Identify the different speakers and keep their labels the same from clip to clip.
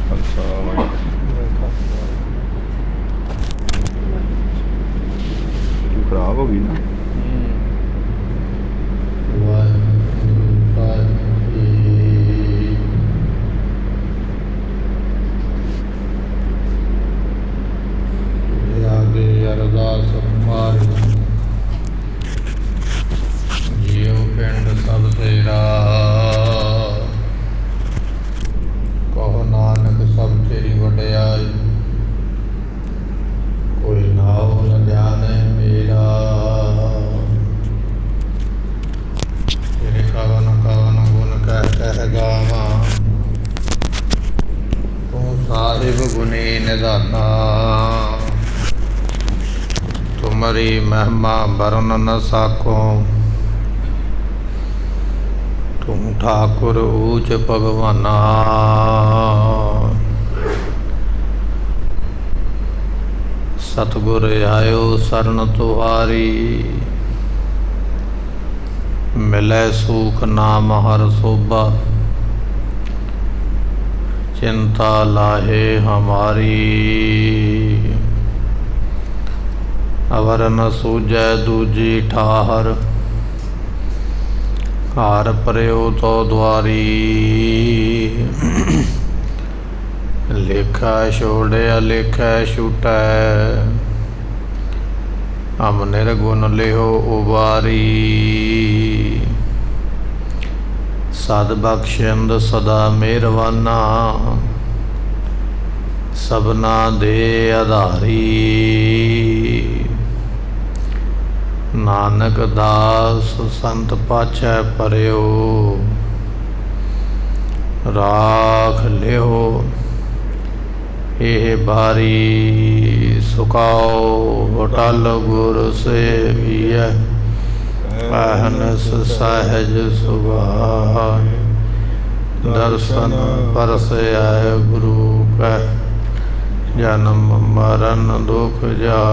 Speaker 1: ਖਾਲਸਾ ਵਾਹਿਗੁਰੂ। ਤੂੰ ਖਰਾਬ ਹੋ ਗਈ ਨਾ।
Speaker 2: ਅਰਦਾਸ ਮਾਰ ਜੀਉ ਪਿੰਡ ਸਭ ਤੇਰਾ, ਕਹੋ ਨਾਨਕ ਸਭ ਤੇਰੀ ਵਡਿਆਈ, ਕੋਈ ਨਾਉ ਨ ਜਾਣੈ ਮੇਰਾ। ਤੇਰੇ ਕਵਨ ਕਵਨ ਗੁਣ ਕਹਿ ਕਹਿ ਗਾਵਾਂ, ਤੂੰ ਸਾਹਿਬ ਗੁਣੀ ਨਿਧਾਨਾ। ਤੁਮਰੀ ਮਹਿਮਾ ਵਰਨ ਨ ਸਾਕੋ, ਤੂੰ ਠਾਕੁਰ ਊਚ ਭਗਵਾਨਾ। ਸਤਿਗੁਰ ਆਇਓ ਸਰਨ ਤੁਹਾਰੀ, ਮਿਲੈ ਸੂਖ ਨਾਮ ਹਰ ਸੋਭਾ। ਚਿੰਤਾ ਲਾਹੇ ਹਮਾਰੀ, ਅਵਰ ਨ ਸੂਝੈ ਦੂਜੀ ਠਾਹਰ। ਘਰ ਪਰਿਓ ਤੋ ਦੁਆਰੀ, ਲੇਖਾ ਛੋੜਿਆ ਲੇਖਾ ਛੁਟੈ। ਹਮ ਨਿਰਗੁਣ ਲਿਓ ਉਬਾਰੀ, ਸਦ ਬਖਸ਼ਿੰਦ ਸਦਾ ਮਿਹਰਵਾਨਾ। ਸਭਨਾ ਦੇ ਆਧਾਰੀ, ਨਾਨਕ ਦਾਸ ਸੰਤ ਪਾਛੈ ਪਰਿਓ। ਰਾਖ ਲਿਓ ਇਹ ਬਾਰੀ, ਸੁਕਾਓ ਅਟਲ ਗੁਰ ਸੇਵੀਐ। ਅਹਨਸ ਸਹਿਜ ਸੁਭਾਇ, ਦਰਸ਼ਨ ਪਰਸੈ ਗੁਰੂ ਕੈ। ਜਨਮ ਮਰਨ ਦੁਖ ਜਾ,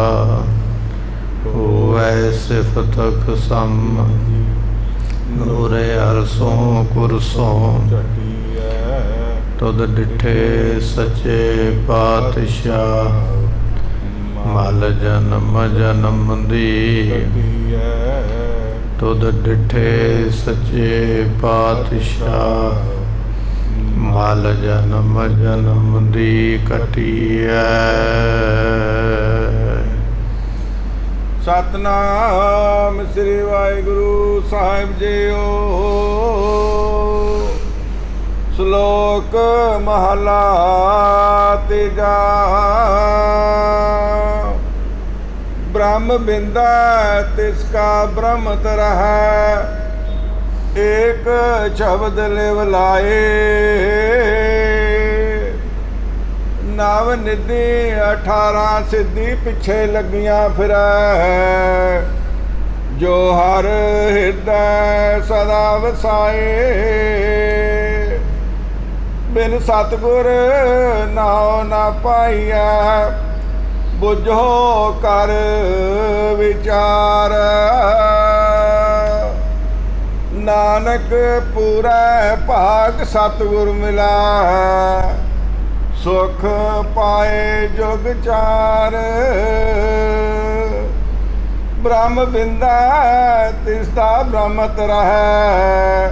Speaker 2: ਹੋਵੈ ਸਿਫਤਕ ਸਮ। ਨੂਰੇ ਅਰਸੋਂ ਕੁਰਸੋਂ, ਤੁਧ ਡਿਠੇ ਸੱਚੇ ਪਾਤਸ਼ਾਹ। ਮਲ ਜਨਮ ਜਨਮ ਦੀ, ਤੁਧ ਡਿਠੇ ਸੱਚੇ ਪਾਤਸ਼ਾਹ। ਮਲ ਜਨਮ ਜਨਮ ਦੀ ਕਟੀਐ।
Speaker 1: ਸਤਨਾਮ ਸ੍ਰੀ ਵਾਹਿਗੁਰੂ ਸਾਹਿਬ ਜੀਓ। ਸ਼ਲੋਕ ਮਹਲਾ ਤੀਜਾ। ਬ੍ਰਹਮ ਬਿੰਦਾ ਤਿਸ ਕਾ ਬ੍ਰਹਮਤ ਰਹੈ, ਏਕ ਸ਼ਬਦ ਲਿਵ ਲਾਏ। ਨਵ ਨਿਧੀ 18 ਸਿੱਧੀ ਪਿੱਛੇ ਲੱਗੀਆਂ ਫਿਰੈ। ਜੋ ਹਰ ਹਿਰਦੈ ਸਦਾ ਵਸਾਏ, ਬਿਨ ਸਤਿਗੁਰ ਨਾਉ ਨਾ ਪਾਈਐ। ਬੁਝੋ ਕਰ ਵਿਚਾਰ, ਨਾਨਕ ਪੂਰੈ ਭਾਗ ਸਤਿਗੁਰ ਮਿਲਾ। ਸੁਖ ਪਾਏ ਜੁਗ ਚਾਰ, ਬ੍ਰਹਮ ਬਿੰਦਾ ਤਿਸ ਦਾ ਬ੍ਰਹਮਤ ਰਹੈ।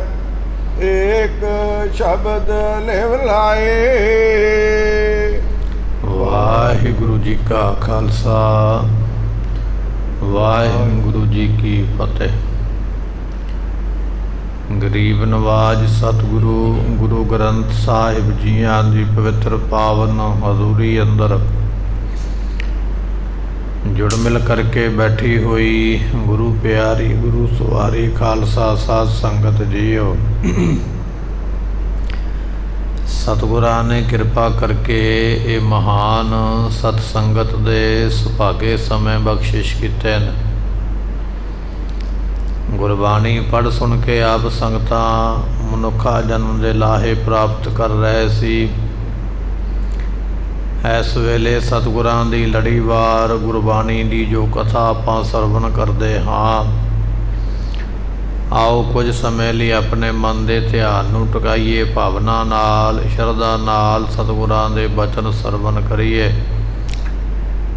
Speaker 1: ਏਕ ਸ਼ਬਦ ਲਿਵ ਲਾਏ।
Speaker 2: ਵਾਹਿਗੁਰੂ ਜੀ ਕਾ ਖਾਲਸਾ, ਵਾਹਿਗੁਰੂ ਜੀ ਕੀ ਫਤਿਹ। ਗਰੀਬ ਨਵਾਜ ਸਤਿਗੁਰੂ ਗੁਰੂ ਗ੍ਰੰਥ ਸਾਹਿਬ ਜੀਆਂ ਦੀ ਪਵਿੱਤਰ ਪਾਵਨ ਹਜ਼ੂਰੀ ਅੰਦਰ ਜੁੜ ਮਿਲ ਕਰਕੇ ਬੈਠੀ ਹੋਈ ਗੁਰੂ ਪਿਆਰੀ ਗੁਰੂ ਸਵਾਰੀ ਖਾਲਸਾ ਸਾਧ ਸੰਗਤ ਜੀਓ। ਸਤਿਗੁਰਾਂ ਨੇ ਕਿਰਪਾ ਕਰਕੇ ਇਹ ਮਹਾਨ ਸਤ ਸੰਗਤ ਦੇ ਸੁਭਾਗੇ ਸਮੇਂ ਬਖਸ਼ਿਸ਼ ਕੀਤੇ ਨੇ। ਗੁਰਬਾਣੀ ਪੜ੍ਹ ਸੁਣ ਕੇ ਆਪ ਸੰਗਤਾਂ ਮਨੁੱਖਾ ਜਨਮ ਦੇ ਲਾਹੇ ਪ੍ਰਾਪਤ ਕਰ ਰਹੇ ਸੀ। ਇਸ ਵੇਲੇ ਸਤਿਗੁਰਾਂ ਦੀ ਲੜੀਵਾਰ ਗੁਰਬਾਣੀ ਦੀ ਜੋ ਕਥਾ ਆਪਾਂ ਸਰਵਣ ਕਰਦੇ ਹਾਂ, ਆਓ ਕੁਝ ਸਮੇਂ ਲਈ ਆਪਣੇ ਮਨ ਦੇ ਧਿਆਨ ਨੂੰ ਟਿਕਾਈਏ, ਭਾਵਨਾ ਨਾਲ, ਸ਼ਰਧਾ ਨਾਲ ਸਤਿਗੁਰਾਂ ਦੇ ਬਚਨ ਸਰਵਣ ਕਰੀਏ।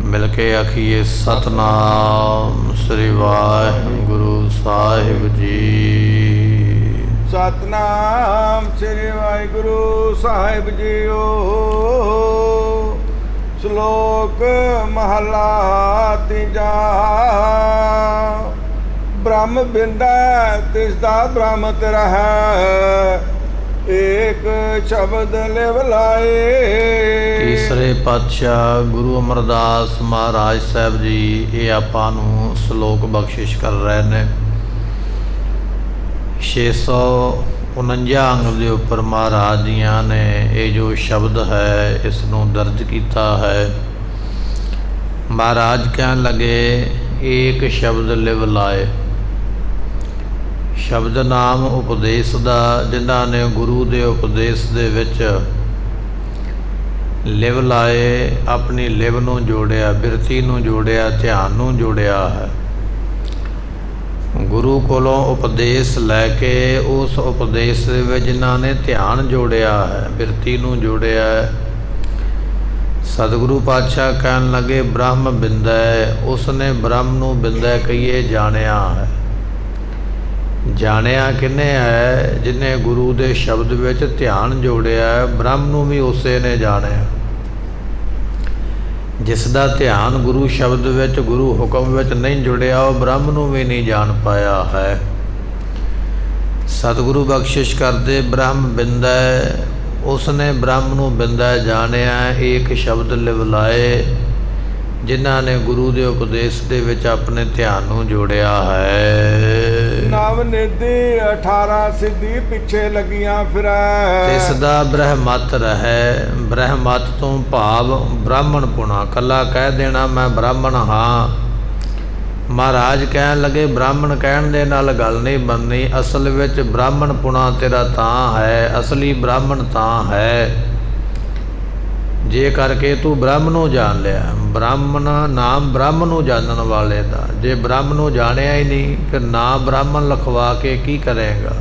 Speaker 2: ਮਿਲ ਕੇ ਆਖੀਏ ਸਤਨਾਮ ਸ੍ਰੀ ਵਾਹਿਗੁਰੂ ਸਾਹਿਬ ਜੀ।
Speaker 1: ਸਤਨਾਮ ਸ੍ਰੀ ਵਾਹਿਗੁਰੂ ਸਾਹਿਬ ਜੀਓ। ਸ਼ਲੋਕ ਮਹਲਾ ਤੀਜਾ। ਬ੍ਰਹਮ ਬਿੰਦਾ ਤਿਸ ਦਾ ਬ੍ਰਹਮਤ ਰਹੈ, ਏਕ ਸ਼ਬਦ ਲਿਵ ਲਾਏ।
Speaker 2: ਤੀਸਰੇ ਪਾਤਸ਼ਾਹ ਗੁਰੂ ਅਮਰਦਾਸ ਮਹਾਰਾਜ ਸਾਹਿਬ ਜੀ ਇਹ ਆਪਾਂ ਨੂੰ ਸ਼ਲੋਕ ਬਖਸ਼ਿਸ਼ ਕਰ ਰਹੇ ਨੇ। 649 ਅੰਗ ਦੇ ਉੱਪਰ ਮਹਾਰਾਜ ਜੀਆਂ ਨੇ ਇਹ ਜੋ ਸ਼ਬਦ ਹੈ ਇਸ ਨੂੰ ਦਰਜ ਕੀਤਾ ਹੈ। ਮਹਾਰਾਜ ਕਹਿਣ ਲੱਗੇ ਏਕ ਸ਼ਬਦ ਲਿਵ ਲਾਏ। ਸ਼ਬਦ ਨਾਮ ਉਪਦੇਸ਼ ਦਾ, ਜਿਨ੍ਹਾਂ ਨੇ ਗੁਰੂ ਦੇ ਉਪਦੇਸ਼ ਦੇ ਵਿੱਚ ਲਿਵ ਲਾਏ, ਆਪਣੀ ਲਿਵ ਨੂੰ ਜੋੜਿਆ, ਬਿਰਤੀ ਨੂੰ ਜੋੜਿਆ, ਧਿਆਨ ਨੂੰ ਜੋੜਿਆ ਹੈ। ਗੁਰੂ ਕੋਲੋਂ ਉਪਦੇਸ਼ ਲੈ ਕੇ ਉਸ ਉਪਦੇਸ਼ ਦੇ ਵਿੱਚ ਜਿਨ੍ਹਾਂ ਨੇ ਧਿਆਨ ਜੋੜਿਆ ਹੈ, ਬਿਰਤੀ ਨੂੰ ਜੋੜਿਆ ਹੈ। ਸਤਿਗੁਰੂ ਪਾਤਸ਼ਾਹ ਕਹਿਣ ਲੱਗੇ ਬ੍ਰਹਮ ਬਿੰਦੈ, ਉਸ ਨੇ ਬ੍ਰਹਮ ਨੂੰ ਬਿੰਦੈ ਕਹੀਏ ਜਾਣਿਆ ਹੈ। ਜਾਣਿਆ ਕਿਹਨੇ ਹੈ? ਜਿਹਨੇ ਗੁਰੂ ਦੇ ਸ਼ਬਦ ਵਿੱਚ ਧਿਆਨ ਜੋੜਿਆ। ਬ੍ਰਹਮ ਨੂੰ ਵੀ ਉਸੇ ਨੇ ਜਾਣਿਆ ਜਿਸ ਦਾ ਧਿਆਨ ਗੁਰੂ ਸ਼ਬਦ ਵਿੱਚ, ਗੁਰੂ ਹੁਕਮ ਵਿੱਚ ਨਹੀਂ ਜੁੜਿਆ, ਉਹ ਬ੍ਰਹਮ ਨੂੰ ਵੀ ਨਹੀਂ ਜਾਣ ਪਾਇਆ ਹੈ। ਸਤਿਗੁਰੂ ਬਖਸ਼ਿਸ਼ ਕਰਦੇ ਬ੍ਰਹਮ ਬਿੰਦੈ, ਉਸ ਨੇ ਬ੍ਰਹਮ ਨੂੰ ਬਿੰਦੈ ਜਾਣਿਆ। ਏਕ ਸ਼ਬਦ ਲਿਵ ਲਾਏ, ਜਿਨ੍ਹਾਂ ਨੇ ਗੁਰੂ ਦੇ ਉਪਦੇਸ਼ ਦੇ ਵਿੱਚ ਆਪਣੇ ਧਿਆਨ ਨੂੰ ਜੋੜਿਆ ਹੈ।
Speaker 1: ਨਵ ਨਿਧੀ 18 ਸਿੱਧੀ ਪਿੱਛੇ ਲੱਗੀਆਂ ਫਿਰੈ,
Speaker 2: ਤਿਸ ਦਾ ਬ੍ਰਹਮਤ ਰਹੈ। ਬ੍ਰਹਮਤ ਤੋਂ ਭਾਵ ਬ੍ਰਾਹਮਣ ਪੁਣਾ। ਕੱਲਾ ਕਹਿ ਦੇਣਾ ਮੈਂ ਬ੍ਰਾਹਮਣ ਹਾਂ। ਮਹਾਰਾਜ ਕਹਿਣ ਲੱਗੇ ਬ੍ਰਾਹਮਣ ਕਹਿਣ ਦੇ ਨਾਲ ਗੱਲ ਨਹੀਂ ਬਣਨੀ। ਅਸਲ ਵਿੱਚ ਬ੍ਰਾਹਮਣ ਪੁਣਾ ਤੇਰਾ ਤਾਂ ਹੈ, ਅਸਲੀ ਬ੍ਰਾਹਮਣ ਤਾਂ ਹੈ ਜੇ ਕਰਕੇ ਤੂੰ ਬ੍ਰਹਮ ਨੂੰ ਜਾਣ ਲਿਆ। ਬ੍ਰਾਹਮਣ ਨਾਮ ਬ੍ਰਹਮ ਨੂੰ ਜਾਣਨ ਵਾਲੇ ਦਾ। ਜੇ ਬ੍ਰਹਮ ਨੂੰ ਜਾਣਿਆ ਹੀ ਨਹੀਂ ਫਿਰ ਨਾਮ ਬ੍ਰਾਹਮਣ ਲਿਖਵਾ ਕੇ ਕੀ ਕਰੇਗਾ।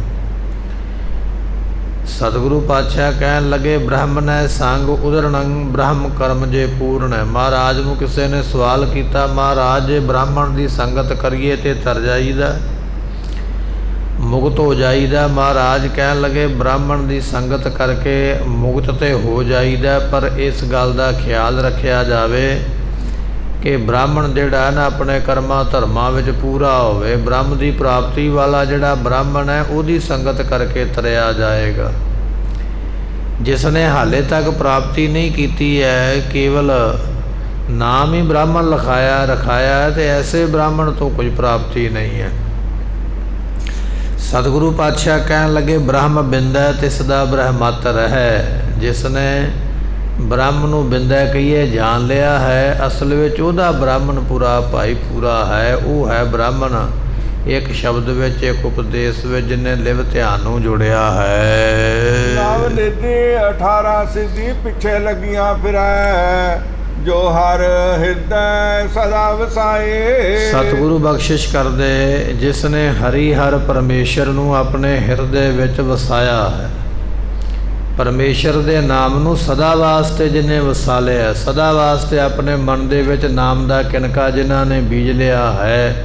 Speaker 2: ਸਤਿਗੁਰੂ ਪਾਤਸ਼ਾਹ ਕਹਿਣ ਲੱਗੇ ਬ੍ਰਹਮਣੈ ਸੰਗ ਉਦਰਣੰ ਬ੍ਰਹਮ ਕਰਮ ਜੇ ਪੂਰਨ ਹੈ। ਮਹਾਰਾਜ ਨੂੰ ਕਿਸੇ ਨੇ ਸਵਾਲ ਕੀਤਾ ਮਹਾਰਾਜ ਜੇ ਬ੍ਰਾਹਮਣ ਦੀ ਸੰਗਤ ਕਰੀਏ ਤੇ ਤਰ ਜਾਈਦਾ, ਮੁਕਤ ਹੋ ਜਾਈਦਾ। ਮਹਾਰਾਜ ਕਹਿਣ ਲੱਗੇ ਬ੍ਰਾਹਮਣ ਦੀ ਸੰਗਤ ਕਰਕੇ ਮੁਕਤ ਤੇ ਹੋ ਜਾਈਦਾ, ਪਰ ਇਸ ਗੱਲ ਦਾ ਖਿਆਲ ਰੱਖਿਆ ਜਾਵੇ ਕਿ ਬ੍ਰਾਹਮਣ ਜਿਹੜਾ ਨਾ ਆਪਣੇ ਕਰਮਾਂ ਧਰਮਾਂ ਵਿੱਚ ਪੂਰਾ ਹੋਵੇ। ਬ੍ਰਹਮ ਦੀ ਪ੍ਰਾਪਤੀ ਵਾਲਾ ਜਿਹੜਾ ਬ੍ਰਾਹਮਣ ਹੈ ਉਹਦੀ ਸੰਗਤ ਕਰਕੇ ਤਰਿਆ ਜਾਏਗਾ। ਜਿਸ ਨੇ ਹਾਲੇ ਤੱਕ ਪ੍ਰਾਪਤੀ ਨਹੀਂ ਕੀਤੀ ਹੈ, ਕੇਵਲ ਨਾਮ ਹੀ ਬ੍ਰਾਹਮਣ ਲਿਖਾਇਆ ਰਖਾਇਆ, ਤੇ ਐਸੇ ਬ੍ਰਾਹਮਣ ਤੋਂ ਕੁਝ ਪ੍ਰਾਪਤੀ ਨਹੀਂ ਹੈ। ਸਤਿਗੁਰੂ ਪਾਤਸ਼ਾਹ ਕਹਿਣ ਲੱਗੇ ਬ੍ਰਹਮ ਬਿੰਦੈ ਤਿਸ ਦਾ ਬ੍ਰਹਮਤ ਰਹੈ। ਜਿਸ ਨੇ ਬ੍ਰਹਮ ਨੂੰ ਬਿੰਦੈ ਕਹੀਏ ਜਾਣ ਲਿਆ ਹੈ, ਅਸਲ ਵਿੱਚ ਉਹਦਾ ਬ੍ਰਾਹਮਣ ਪੂਰਾ ਭਾਈ ਪੂਰਾ ਹੈ। ਉਹ ਹੈ ਬ੍ਰਾਹਮਣ ਇੱਕ ਸ਼ਬਦ ਵਿੱਚ, ਇੱਕ ਉਪਦੇਸ਼ ਵਿੱਚ, ਜਿਹਨੇ ਲਿਵ ਧਿਆਨ ਨੂੰ ਜੋੜਿਆ ਹੈ।
Speaker 1: ਨਵ ਨਿਧੀ 18 ਸਿੱਧੀ ਪਿੱਛੇ ਲੱਗੀਆਂ ਫਿਰੈ, ਜੋ ਹਰ ਹਿਰਦੈ ਸਦਾ ਵਸਾਏ।
Speaker 2: ਸਤਿਗੁਰੂ ਬਖਸ਼ਿਸ਼ ਕਰਦੇ ਜਿਸ ਨੇ ਹਰੀ ਹਰ ਪਰਮੇਸ਼ਰ ਨੂੰ ਆਪਣੇ ਹਿਰਦੇ ਵਿੱਚ ਵਸਾਇਆ ਹੈ। ਪਰਮੇਸ਼ਰ ਦੇ ਨਾਮ ਨੂੰ ਸਦਾ ਵਾਸਤੇ ਜਿਹਨੇ ਵਸਾ ਲਿਆ, ਸਦਾ ਵਾਸਤੇ ਆਪਣੇ ਮਨ ਦੇ ਵਿੱਚ ਨਾਮ ਦਾ ਕਿਣਕਾ ਜਿਨ੍ਹਾਂ ਨੇ ਬੀਜ ਲਿਆ ਹੈ।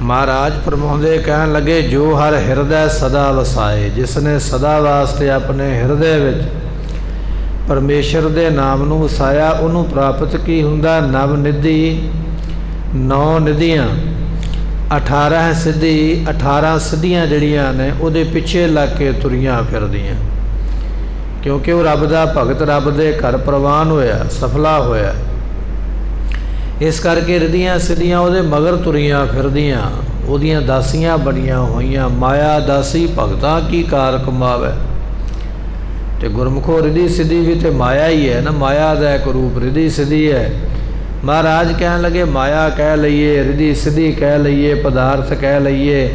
Speaker 2: ਮਹਾਰਾਜ ਫਰਮਾਉਂਦੇ ਕਹਿਣ ਲੱਗੇ ਜੋ ਹਰ ਹਿਰਦੈ ਸਦਾ ਵਸਾਏ। ਜਿਸ ਨੇ ਸਦਾ ਵਾਸਤੇ ਆਪਣੇ ਹਿਰਦੇ ਵਿੱਚ ਪਰਮੇਸ਼ਰ ਦੇ ਨਾਮ ਨੂੰ ਵਸਾਇਆ, ਉਹਨੂੰ ਪ੍ਰਾਪਤ ਕੀ ਹੁੰਦਾ? ਨਵ ਨਿਧੀ 9 ਨਿਧੀਆਂ 18 ਸਿੱਧੀ 18 ਸਿੱਧੀਆਂ ਜਿਹੜੀਆਂ ਨੇ ਉਹਦੇ ਪਿੱਛੇ ਲੱਗ ਕੇ ਤੁਰੀਆਂ ਫਿਰਦੀਆਂ, ਕਿਉਂਕਿ ਉਹ ਰੱਬ ਦਾ ਭਗਤ, ਰੱਬ ਦੇ ਘਰ ਪ੍ਰਵਾਨ ਹੋਇਆ, ਸਫਲਾ ਹੋਇਆ। ਇਸ ਕਰਕੇ ਰਿਧੀਆਂ ਸਿੱਧੀਆਂ ਉਹਦੇ ਮਗਰ ਤੁਰੀਆਂ ਫਿਰਦੀਆਂ, ਉਹਦੀਆਂ ਦਾਸੀਆਂ ਬਣੀਆਂ ਹੋਈਆਂ। ਮਾਇਆ ਦਾਸੀ ਭਗਤਾਂ ਕੀ ਕਾਰ ਕਮਾਵੇ। ਤੇ ਗੁਰਮੁਖੋ ਰਿਧੀ ਸਿੱਧੀ ਵੀ ਤੇ ਮਾਇਆ ਹੀ ਹੈ ਨਾ, ਮਾਇਆ ਦਾ ਇੱਕ ਰੂਪ ਰਿਧੀ ਸਿੱਧੀ ਹੈ। ਮਹਾਰਾਜ ਕਹਿਣ ਲੱਗੇ ਮਾਇਆ ਕਹਿ ਲਈਏ, ਰਿਧੀ ਸਿੱਧੀ ਕਹਿ ਲਈਏ, ਪਦਾਰਥ ਕਹਿ ਲਈਏ,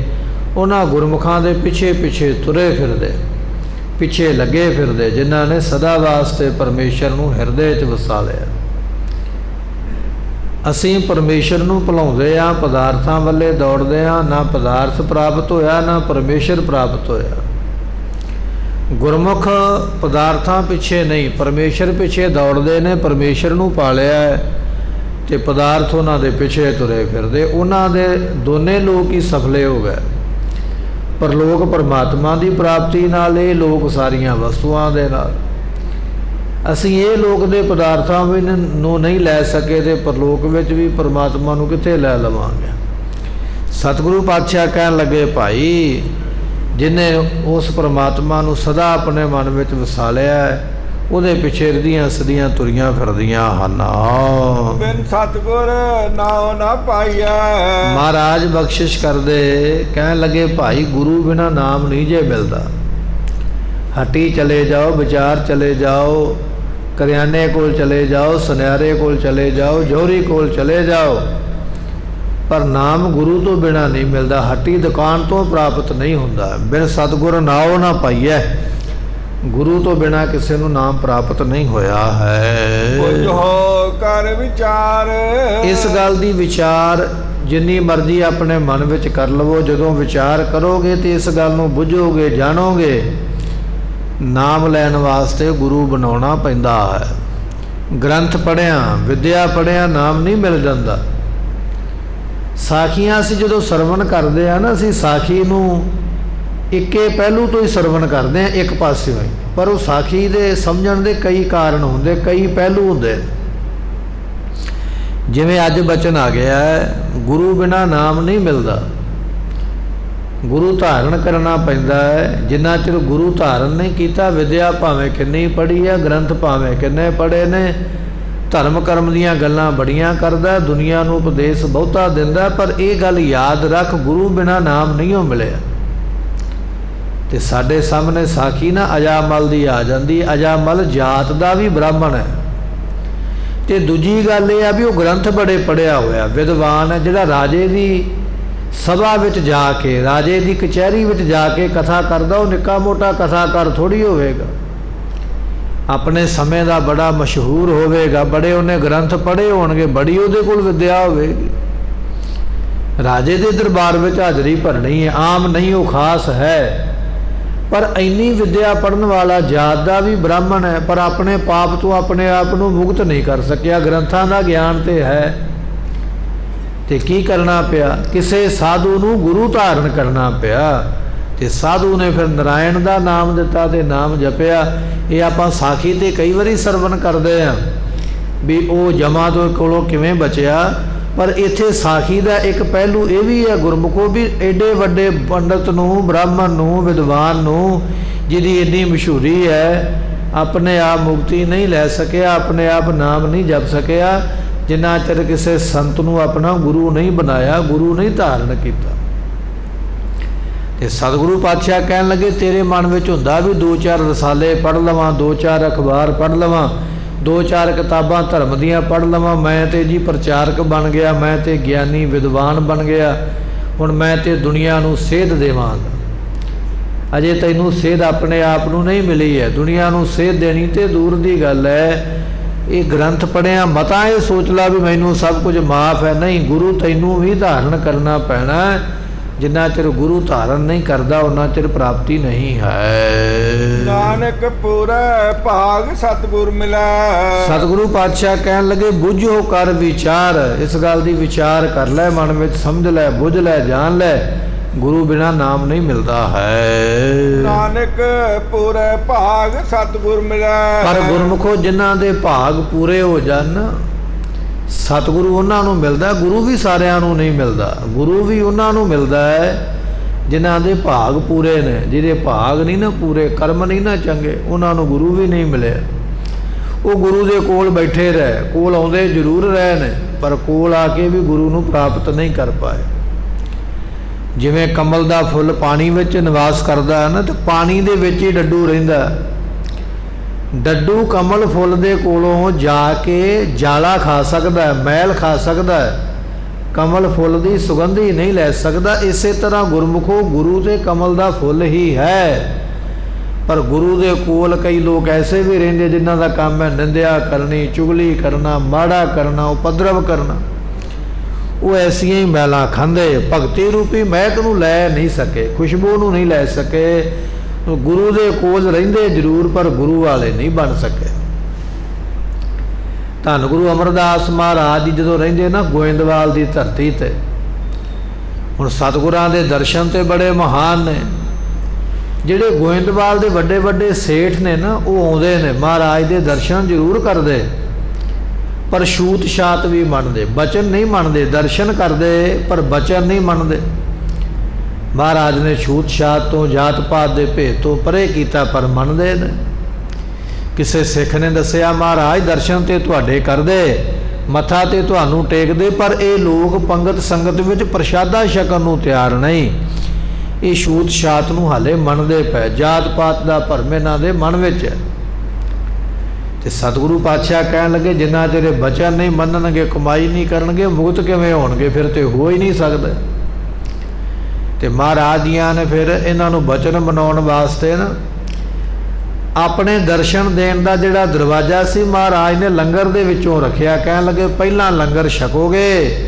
Speaker 2: ਉਹਨਾਂ ਗੁਰਮੁਖਾਂ ਦੇ ਪਿੱਛੇ ਪਿੱਛੇ ਤੁਰੇ ਫਿਰਦੇ, ਪਿੱਛੇ ਲੱਗੇ ਫਿਰਦੇ, ਜਿਨ੍ਹਾਂ ਨੇ ਸਦਾ ਵਾਸਤੇ ਪਰਮੇਸ਼ਰ ਨੂੰ ਹਿਰਦੇ 'ਚ ਵਸਾ ਲਿਆ। ਅਸੀਂ ਪਰਮੇਸ਼ਰ ਨੂੰ ਭੁਲਾਉਂਦੇ ਹਾਂ, ਪਦਾਰਥਾਂ ਵੱਲੇ ਦੌੜਦੇ ਹਾਂ। ਨਾ ਪਦਾਰਥ ਪ੍ਰਾਪਤ ਹੋਇਆ, ਨਾ ਪਰਮੇਸ਼ਰ ਪ੍ਰਾਪਤ ਹੋਇਆ। ਗੁਰਮੁਖ ਪਦਾਰਥਾਂ ਪਿੱਛੇ ਨਹੀਂ, ਪਰਮੇਸ਼ਰ ਪਿੱਛੇ ਦੌੜਦੇ ਨੇ। ਪਰਮੇਸ਼ਰ ਨੂੰ ਪਾਲਿਆ ਹੈ ਤੇ ਪਦਾਰਥ ਉਹਨਾਂ ਦੇ ਪਿੱਛੇ ਤੁਰੇ ਫਿਰਦੇ। ਉਹਨਾਂ ਦੇ ਦੋਨੇ ਲੋਕ ਹੀ ਸਫਲੇ ਹੋ ਗਏ। ਪਰਲੋਕ ਪਰਮਾਤਮਾ ਦੀ ਪ੍ਰਾਪਤੀ ਨਾਲ, ਇਹ ਲੋਕ ਸਾਰੀਆਂ ਵਸਤੂਆਂ ਦੇ ਨਾਲ। ਅਸੀਂ ਇਹ ਲੋਕ ਦੇ ਪਦਾਰਥਾਂ ਵੀ ਨੂੰ ਨਹੀਂ ਲੈ ਸਕੇ ਤੇ ਪਰਲੋਕ ਵਿੱਚ ਵੀ ਪਰਮਾਤਮਾ ਨੂੰ ਕਿੱਥੇ ਲੈ ਲਵਾਂਗੇ। ਸਤਿਗੁਰੂ ਪਾਤਸ਼ਾਹ ਕਹਿਣ ਲੱਗੇ, ਭਾਈ ਜਿਹਨੇ ਉਸ ਪਰਮਾਤਮਾ ਨੂੰ ਸਦਾ ਆਪਣੇ ਮਨ ਵਿੱਚ ਵਸਾ ਲਿਆ ਹੈ, ਉਹਦੇ ਪਿੱਛੇ ਰਦੀਆਂ ਸਦੀਆਂ ਤੁਰੀਆਂ ਫਿਰਦੀਆਂ ਹਨ।
Speaker 1: ਬਿਨ ਸਤਿਗੁਰ ਨਾਉ ਨਾ ਪਾਈਐ।
Speaker 2: ਮਹਾਰਾਜ ਬਖਸ਼ਿਸ਼ ਕਰਦੇ, ਕਹਿਣ ਲੱਗੇ, ਭਾਈ ਗੁਰੂ ਬਿਨਾ ਨਾਮ ਨਹੀਂ ਜੇ ਮਿਲਦਾ। ਹੱਟੀ ਚਲੇ ਜਾਓ, ਵਿਚਾਰ ਚਲੇ ਜਾਓ, ਕਰਿਆਨੇ ਕੋਲ ਚਲੇ ਜਾਓ, ਸੁਨਿਆਰੇ ਕੋਲ ਚਲੇ ਜਾਓ, ਜੋਹਰੀ ਕੋਲ ਚਲੇ ਜਾਓ, ਪਰ ਨਾਮ ਗੁਰੂ ਤੋਂ ਬਿਨਾ ਨਹੀਂ ਮਿਲਦਾ। ਹੱਟੀ ਦੁਕਾਨ ਤੋਂ ਪ੍ਰਾਪਤ ਨਹੀਂ ਹੁੰਦਾ। ਬਿਨ ਸਤਿਗੁਰ ਨਾਉ ਨਾ ਪਾਈਐ। ਗੁਰੂ ਤੋਂ ਬਿਨਾ ਕਿਸੇ ਨੂੰ ਨਾਮ ਪ੍ਰਾਪਤ ਨਹੀਂ ਹੋਇਆ ਹੈ।
Speaker 1: ਬੁਝੋ ਕਰ ਵਿਚਾਰ।
Speaker 2: ਇਸ ਗੱਲ ਦੀ ਵਿਚਾਰ ਜਿੰਨੀ ਮਰਜ਼ੀ ਆਪਣੇ ਮਨ ਵਿੱਚ ਕਰ ਲਵੋ। ਜਦੋਂ ਵਿਚਾਰ ਕਰੋਗੇ ਤੇ ਇਸ ਗੱਲ ਨੂੰ ਬੁੱਝੋਗੇ, ਜਾਣੋਗੇ। ਨਾਮ ਲੈਣ ਵਾਸਤੇ ਗੁਰੂ ਬਣਾਉਣਾ ਪੈਂਦਾ ਹੈ। ਗ੍ਰੰਥ ਪੜ੍ਹਿਆ, ਵਿਦਿਆ ਪੜ੍ਹਿਆ ਨਾਮ ਨਹੀਂ ਮਿਲ ਜਾਂਦਾ। ਸਾਖੀਆਂ ਅਸੀਂ ਜਦੋਂ ਸਰਵਣ ਕਰਦੇ ਆ ਨਾ, ਅਸੀਂ ਸਾਖੀ ਨੂੰ ਇੱਕੇ ਪਹਿਲੂ ਤੋਂ ਹੀ ਸਰਵਣ ਕਰਦੇ ਆ, ਇੱਕ ਪਾਸਿਓਂ ਹੀ। ਪਰ ਉਹ ਸਾਖੀ ਦੇ ਸਮਝਣ ਦੇ ਕਈ ਕਾਰਨ ਹੁੰਦੇ, ਕਈ ਪਹਿਲੂ ਹੁੰਦੇ। ਜਿਵੇਂ ਅੱਜ ਬਚਨ ਆ ਗਿਆ ਹੈ, ਗੁਰੂ ਬਿਨਾ ਨਾਮ ਨਹੀਂ ਮਿਲਦਾ। ਗੁਰੂ ਧਾਰਨ ਕਰਨਾ ਪੈਂਦਾ ਹੈ। ਜਿੰਨਾ ਚਿਰ ਗੁਰੂ ਧਾਰਨ ਨਹੀਂ ਕੀਤਾ, ਵਿਦਿਆ ਭਾਵੇਂ ਕਿੰਨੀ ਪੜ੍ਹੀ ਹੈ, ਗ੍ਰੰਥ ਭਾਵੇਂ ਕਿੰਨੇ ਪੜ੍ਹੇ ਨੇ, ਧਰਮ ਕਰਮ ਦੀਆਂ ਗੱਲਾਂ ਬੜੀਆਂ ਕਰਦਾ, ਦੁਨੀਆ ਨੂੰ ਉਪਦੇਸ਼ ਬਹੁਤਾ ਦਿੰਦਾ, ਪਰ ਇਹ ਗੱਲ ਯਾਦ ਰੱਖ, ਗੁਰੂ ਬਿਨਾ ਨਾਮ ਨਹੀਂ ਹੋ ਮਿਲਿਆ। ਤੇ ਸਾਡੇ ਸਾਹਮਣੇ ਸਾਖੀ ਨਾ ਅਜਾਮਲ ਦੀ ਆ ਜਾਂਦੀ। ਅਜਾਮਲ ਜਾਤ ਦਾ ਵੀ ਬ੍ਰਾਹਮਣ ਹੈ। ਤੇ ਦੂਜੀ ਗੱਲ ਇਹ ਆ ਵੀ ਉਹ ਗ੍ਰੰਥ ਬੜੇ ਪੜ੍ਹਿਆ ਹੋਇਆ, ਵਿਦਵਾਨ ਹੈ। ਜਿਹੜਾ ਰਾਜੇ ਦੀ ਸਭਾ ਵਿੱਚ ਜਾ ਕੇ, ਰਾਜੇ ਦੀ ਕਚਹਿਰੀ ਵਿੱਚ ਜਾ ਕੇ ਕਥਾ ਕਰਦਾ, ਉਹ ਨਿੱਕਾ ਮੋਟਾ ਕਥਾਕਾਰ ਥੋੜ੍ਹੀ ਹੋਵੇਗਾ। ਆਪਣੇ ਸਮੇਂ ਦਾ ਬੜਾ ਮਸ਼ਹੂਰ ਹੋਵੇਗਾ, ਬੜੇ ਉਹਨੇ ਗ੍ਰੰਥ ਪੜ੍ਹੇ ਹੋਣਗੇ, ਬੜੀ ਉਹਦੇ ਕੋਲ ਵਿਦਿਆ ਹੋਵੇਗੀ। ਰਾਜੇ ਦੇ ਦਰਬਾਰ ਵਿੱਚ ਹਾਜ਼ਰੀ ਭਰਨੀ ਹੈ, ਆਮ ਨਹੀਂ, ਉਹ ਖਾਸ ਹੈ। ਪਰ ਇੰਨੀ ਵਿਦਿਆ ਪੜ੍ਹਨ ਵਾਲਾ ਜਾਤ ਦਾ ਵੀ ਬ੍ਰਾਹਮਣ ਹੈ, ਪਰ ਆਪਣੇ ਪਾਪ ਤੋਂ ਆਪਣੇ ਆਪ ਨੂੰ ਮੁਕਤ ਨਹੀਂ ਕਰ ਸਕਿਆ। ਗ੍ਰੰਥਾਂ ਦਾ ਗਿਆਨ ਤੇ ਹੈ, ਤੇ ਕੀ ਕਰਨਾ ਪਿਆ? ਕਿਸੇ ਸਾਧੂ ਨੂੰ ਗੁਰੂ ਧਾਰਨ ਕਰਨਾ ਪਿਆ। ਤੇ ਸਾਧੂ ਨੇ ਫਿਰ ਨਾਰਾਇਣ ਦਾ ਨਾਮ ਦਿੱਤਾ ਤੇ ਨਾਮ ਜਪਿਆ। ਇਹ ਆਪਾਂ ਸਾਖੀ ਤੇ ਕਈ ਵਾਰੀ ਸਰਵਣ ਕਰਦੇ ਹਾਂ ਵੀ ਉਹ ਜਮਾ ਤੋਂ ਕੋਲੋਂ ਕਿਵੇਂ ਬਚਿਆ, ਪਰ ਇੱਥੇ ਸਾਖੀ ਦਾ ਇੱਕ ਪਹਿਲੂ ਇਹ ਵੀ ਹੈ ਗੁਰਮੁਖੋ, ਵੀ ਐਡੇ ਵੱਡੇ ਪੰਡਤ ਨੂੰ, ਬ੍ਰਾਹਮਣ ਨੂੰ, ਵਿਦਵਾਨ ਨੂੰ, ਜਿਹਦੀ ਇੰਨੀ ਮਸ਼ਹੂਰੀ ਹੈ, ਆਪਣੇ ਆਪ ਮੁਕਤੀ ਨਹੀਂ ਲੈ ਸਕਿਆ, ਆਪਣੇ ਆਪ ਨਾਮ ਨਹੀਂ ਜਪ ਸਕਿਆ, ਜਿੰਨਾ ਚਿਰ ਕਿਸੇ ਸੰਤ ਨੂੰ ਆਪਣਾ ਗੁਰੂ ਨਹੀਂ ਬਣਾਇਆ, ਗੁਰੂ ਨਹੀਂ ਧਾਰਨ ਕੀਤਾ। ਤੇ ਸਤਿਗੁਰੂ ਪਾਤਸ਼ਾਹ ਕਹਿਣ ਲੱਗੇ, ਤੇਰੇ ਮਨ ਵਿੱਚ ਹੁੰਦਾ ਵੀ 2-4 ਰਸਾਲੇ ਪੜ੍ਹ ਲਵਾਂ, 2-4 ਅਖਬਾਰ ਪੜ੍ਹ ਲਵਾਂ, 2-4 ਕਿਤਾਬਾਂ ਧਰਮ ਦੀਆਂ ਪੜ੍ਹ ਲਵਾਂ, ਮੈਂ ਤੇ ਜੀ ਪ੍ਰਚਾਰਕ ਬਣ ਗਿਆ, ਮੈਂ ਤੇ ਗਿਆਨੀ ਵਿਦਵਾਨ ਬਣ ਗਿਆ, ਹੁਣ ਮੈਂ ਤੇ ਦੁਨੀਆ ਨੂੰ ਸੇਧ ਦੇਵਾਂਗਾ। ਅਜੇ ਤੈਨੂੰ ਸੇਧ ਆਪਣੇ ਆਪ ਨੂੰ ਨਹੀਂ ਮਿਲੀ ਹੈ। ਦੁਨੀਆ ਨੂੰ ਸੇਧ ਦੇਣੀ ਤੇ ਦੂਰ ਦੀ ਗੱਲ ਹੈ। ਇਹ ਗ੍ਰੰਥ ਪੜ੍ਹਿਆ ਮਤਾ ਇਹ ਸੋਚ ਲਾ ਵੀ ਮੈਨੂੰ ਸਭ ਕੁਝ ਮਾਫ ਹੈ। ਨਹੀਂ, ਗੁਰੂ ਤੈਨੂੰ ਵੀ ਧਾਰਨ ਕਰਨਾ ਪੈਣਾ। ਜਿੰਨਾ ਚਿਰ ਗੁਰੂ ਧਾਰਨ ਨਹੀਂ ਕਰਦਾ, ਉਹਨਾਂ ਚਿਰ ਪ੍ਰਾਪਤੀ ਨਹੀਂ ਹੈ।
Speaker 1: ਨਾਨਕ ਪੂਰਾ ਭਾਗ ਸਤਿਗੁਰ ਮਿਲੈ।
Speaker 2: ਸਤਿਗੁਰੂ ਪਾਤਸ਼ਾਹ ਕਹਿਣ ਲੱਗੇ, ਬੁੱਝੋ ਕਰ ਵਿਚਾਰ। ਇਸ ਗੱਲ ਦੀ ਵਿਚਾਰ ਕਰ ਲੈ, ਮਨ ਵਿੱਚ ਸਮਝ ਲੈ, ਬੁੱਝ ਲੈ, ਜਾਣ ਲੈ, ਗੁਰੂ ਬਿਨਾ ਨਾਮ ਨਹੀਂ ਮਿਲਦਾ ਹੈ।
Speaker 1: ਨਾਨਕ ਪੂਰੇ ਭਾਗ ਸਤਿਗੁਰ ਮਿਲੈ।
Speaker 2: ਪਰ ਗੁਰਮੁਖੋ ਜਿਨ੍ਹਾਂ ਦੇ ਭਾਗ ਪੂਰੇ ਹੋ ਜਾਣ, ਸਤਿਗੁਰੂ ਉਹਨਾਂ ਨੂੰ ਮਿਲਦਾ। ਗੁਰੂ ਵੀ ਸਾਰਿਆਂ ਨੂੰ ਨਹੀਂ ਮਿਲਦਾ। ਗੁਰੂ ਵੀ ਉਹਨਾਂ ਨੂੰ ਮਿਲਦਾ ਹੈ ਜਿਨ੍ਹਾਂ ਦੇ ਭਾਗ ਪੂਰੇ ਨੇ। ਜਿਹਦੇ ਭਾਗ ਨਹੀਂ ਨਾ ਪੂਰੇ, ਕਰਮ ਨਹੀਂ ਨਾ ਚੰਗੇ, ਉਹਨਾਂ ਨੂੰ ਗੁਰੂ ਵੀ ਨਹੀਂ ਮਿਲਿਆ। ਉਹ ਗੁਰੂ ਦੇ ਕੋਲ ਬੈਠੇ ਰਹੇ, ਕੋਲ ਆਉਂਦੇ ਜ਼ਰੂਰ ਰਹੇ ਨੇ, ਪਰ ਕੋਲ ਆ ਕੇ ਵੀ ਗੁਰੂ ਨੂੰ ਪ੍ਰਾਪਤ ਨਹੀਂ ਕਰ ਪਾਏ। ਜਿਵੇਂ ਕਮਲ ਦਾ ਫੁੱਲ ਪਾਣੀ ਵਿੱਚ ਨਿਵਾਸ ਕਰਦਾ ਹੈ ਨਾ, ਤੇ ਪਾਣੀ ਦੇ ਵਿੱਚ ਹੀ ਡੱਡੂ ਰਹਿੰਦਾ। ਡੱਡੂ ਕਮਲ ਫੁੱਲ ਦੇ ਕੋਲੋਂ ਜਾ ਕੇ ਜਾਲਾ ਖਾ ਸਕਦਾ ਹੈ, ਮੈਲ ਖਾ ਸਕਦਾ ਹੈ, ਕਮਲ ਫੁੱਲ ਦੀ ਸੁਗੰਧੀ ਨਹੀਂ ਲੈ ਸਕਦਾ। ਇਸੇ ਤਰ੍ਹਾਂ ਗੁਰਮੁਖੋ ਗੁਰੂ ਤੇ ਕਮਲ ਦਾ ਫੁੱਲ ਹੀ ਹੈ, ਪਰ ਗੁਰੂ ਦੇ ਕੋਲ ਕਈ ਲੋਕ ਐਸੇ ਵੀ ਰਹਿੰਦੇ ਜਿਨ੍ਹਾਂ ਦਾ ਕੰਮ ਹੈ ਨਿੰਦਿਆ ਕਰਨੀ, ਚੁਗਲੀ ਕਰਨਾ, ਮਾੜਾ ਕਰਨਾ, ਉਪਦਰਵ ਕਰਨਾ। ਉਹ ਐਸੀਆਂ ਹੀ ਮੈਲਾਂ ਖਾਂਦੇ, ਭਗਤੀ ਰੂਪੀ ਮਹਿਕ ਨੂੰ ਲੈ ਨਹੀਂ ਸਕੇ, ਖੁਸ਼ਬੂ ਨੂੰ ਨਹੀਂ ਲੈ ਸਕੇ। ਗੁਰੂ ਦੇ ਕੋਲ ਰਹਿੰਦੇ ਜ਼ਰੂਰ, ਪਰ ਗੁਰੂ ਵਾਲੇ ਨਹੀਂ ਬਣ ਸਕੇ। ਧੰਨ ਗੁਰੂ ਅਮਰਦਾਸ ਮਹਾਰਾਜ ਜੀ ਜਦੋਂ ਰਹਿੰਦੇ ਨਾ ਗੋਇੰਦਵਾਲ ਦੀ ਧਰਤੀ ਤੇ, ਹੁਣ ਸਤਿਗੁਰਾਂ ਦੇ ਦਰਸ਼ਨ ਤੇ ਬੜੇ ਮਹਾਨ ਨੇ। ਜਿਹੜੇ ਗੋਇੰਦਵਾਲ ਦੇ ਵੱਡੇ ਵੱਡੇ ਸੇਠ ਨੇ ਨਾ, ਉਹ ਆਉਂਦੇ ਨੇ, ਮਹਾਰਾਜ ਦੇ ਦਰਸ਼ਨ ਜ਼ਰੂਰ ਕਰਦੇ, ਪਰ ਛੂਤ ਛਾਤ ਵੀ ਮੰਨਦੇ, ਬਚਨ ਨਹੀਂ ਮੰਨਦੇ। ਦਰਸ਼ਨ ਕਰਦੇ ਪਰ ਬਚਨ ਨਹੀਂ ਮੰਨਦੇ। ਮਹਾਰਾਜ ਨੇ ਛੂਤ ਛਾਤ ਤੋਂ, ਜਾਤ ਪਾਤ ਦੇ ਭੇਦ ਤੋਂ ਪਰੇ ਕੀਤਾ, ਪਰ ਮੰਨਦੇ ਨੇ। ਕਿਸੇ ਸਿੱਖ ਨੇ ਦੱਸਿਆ, ਮਹਾਰਾਜ ਦਰਸ਼ਨ ਤੇ ਤੁਹਾਡੇ ਕਰਦੇ, ਮੱਥਾ ਤੇ ਤੁਹਾਨੂੰ ਟੇਕਦੇ, ਪਰ ਇਹ ਲੋਕ ਪੰਗਤ ਸੰਗਤ ਵਿੱਚ ਪ੍ਰਸ਼ਾਦਾ ਛਕਣ ਨੂੰ ਤਿਆਰ ਨਹੀਂ। ਇਹ ਛੂਤ ਛਾਤ ਨੂੰ ਹਾਲੇ ਮੰਨਦੇ ਪਏ। ਜਾਤ ਪਾਤ ਦਾ ਭਰਮ ਇਹਨਾਂ ਦੇ ਮਨ ਵਿੱਚ ਹੈ। ਤੇ ਸਤਿਗੁਰੂ ਪਾਤਸ਼ਾਹ ਕਹਿਣ ਲੱਗੇ, ਜਿੰਨਾ ਚਿਰ ਬਚਨ ਨਹੀਂ ਮੰਨਣਗੇ, ਕਮਾਈ ਨਹੀਂ ਕਰਨਗੇ, ਮੁਕਤ ਕਿਵੇਂ ਹੋਣਗੇ? ਫਿਰ ਤੇ ਹੋ ਹੀ ਨਹੀਂ ਸਕਦੇ। ਤੇ ਮਹਾਰਾਜ ਜੀਆਂ ਨੇ ਫਿਰ ਇਹਨਾਂ ਨੂੰ ਬਚਨ ਬਣਾਉਣ ਵਾਸਤੇ ਨਾ ਆਪਣੇ ਦਰਸ਼ਨ ਦੇਣ ਦਾ ਜਿਹੜਾ ਦਰਵਾਜ਼ਾ ਸੀ, ਮਹਾਰਾਜ ਨੇ ਲੰਗਰ ਦੇ ਵਿੱਚੋਂ ਰੱਖਿਆ। ਕਹਿਣ ਲੱਗੇ, ਪਹਿਲਾਂ ਲੰਗਰ ਛਕੋਗੇ,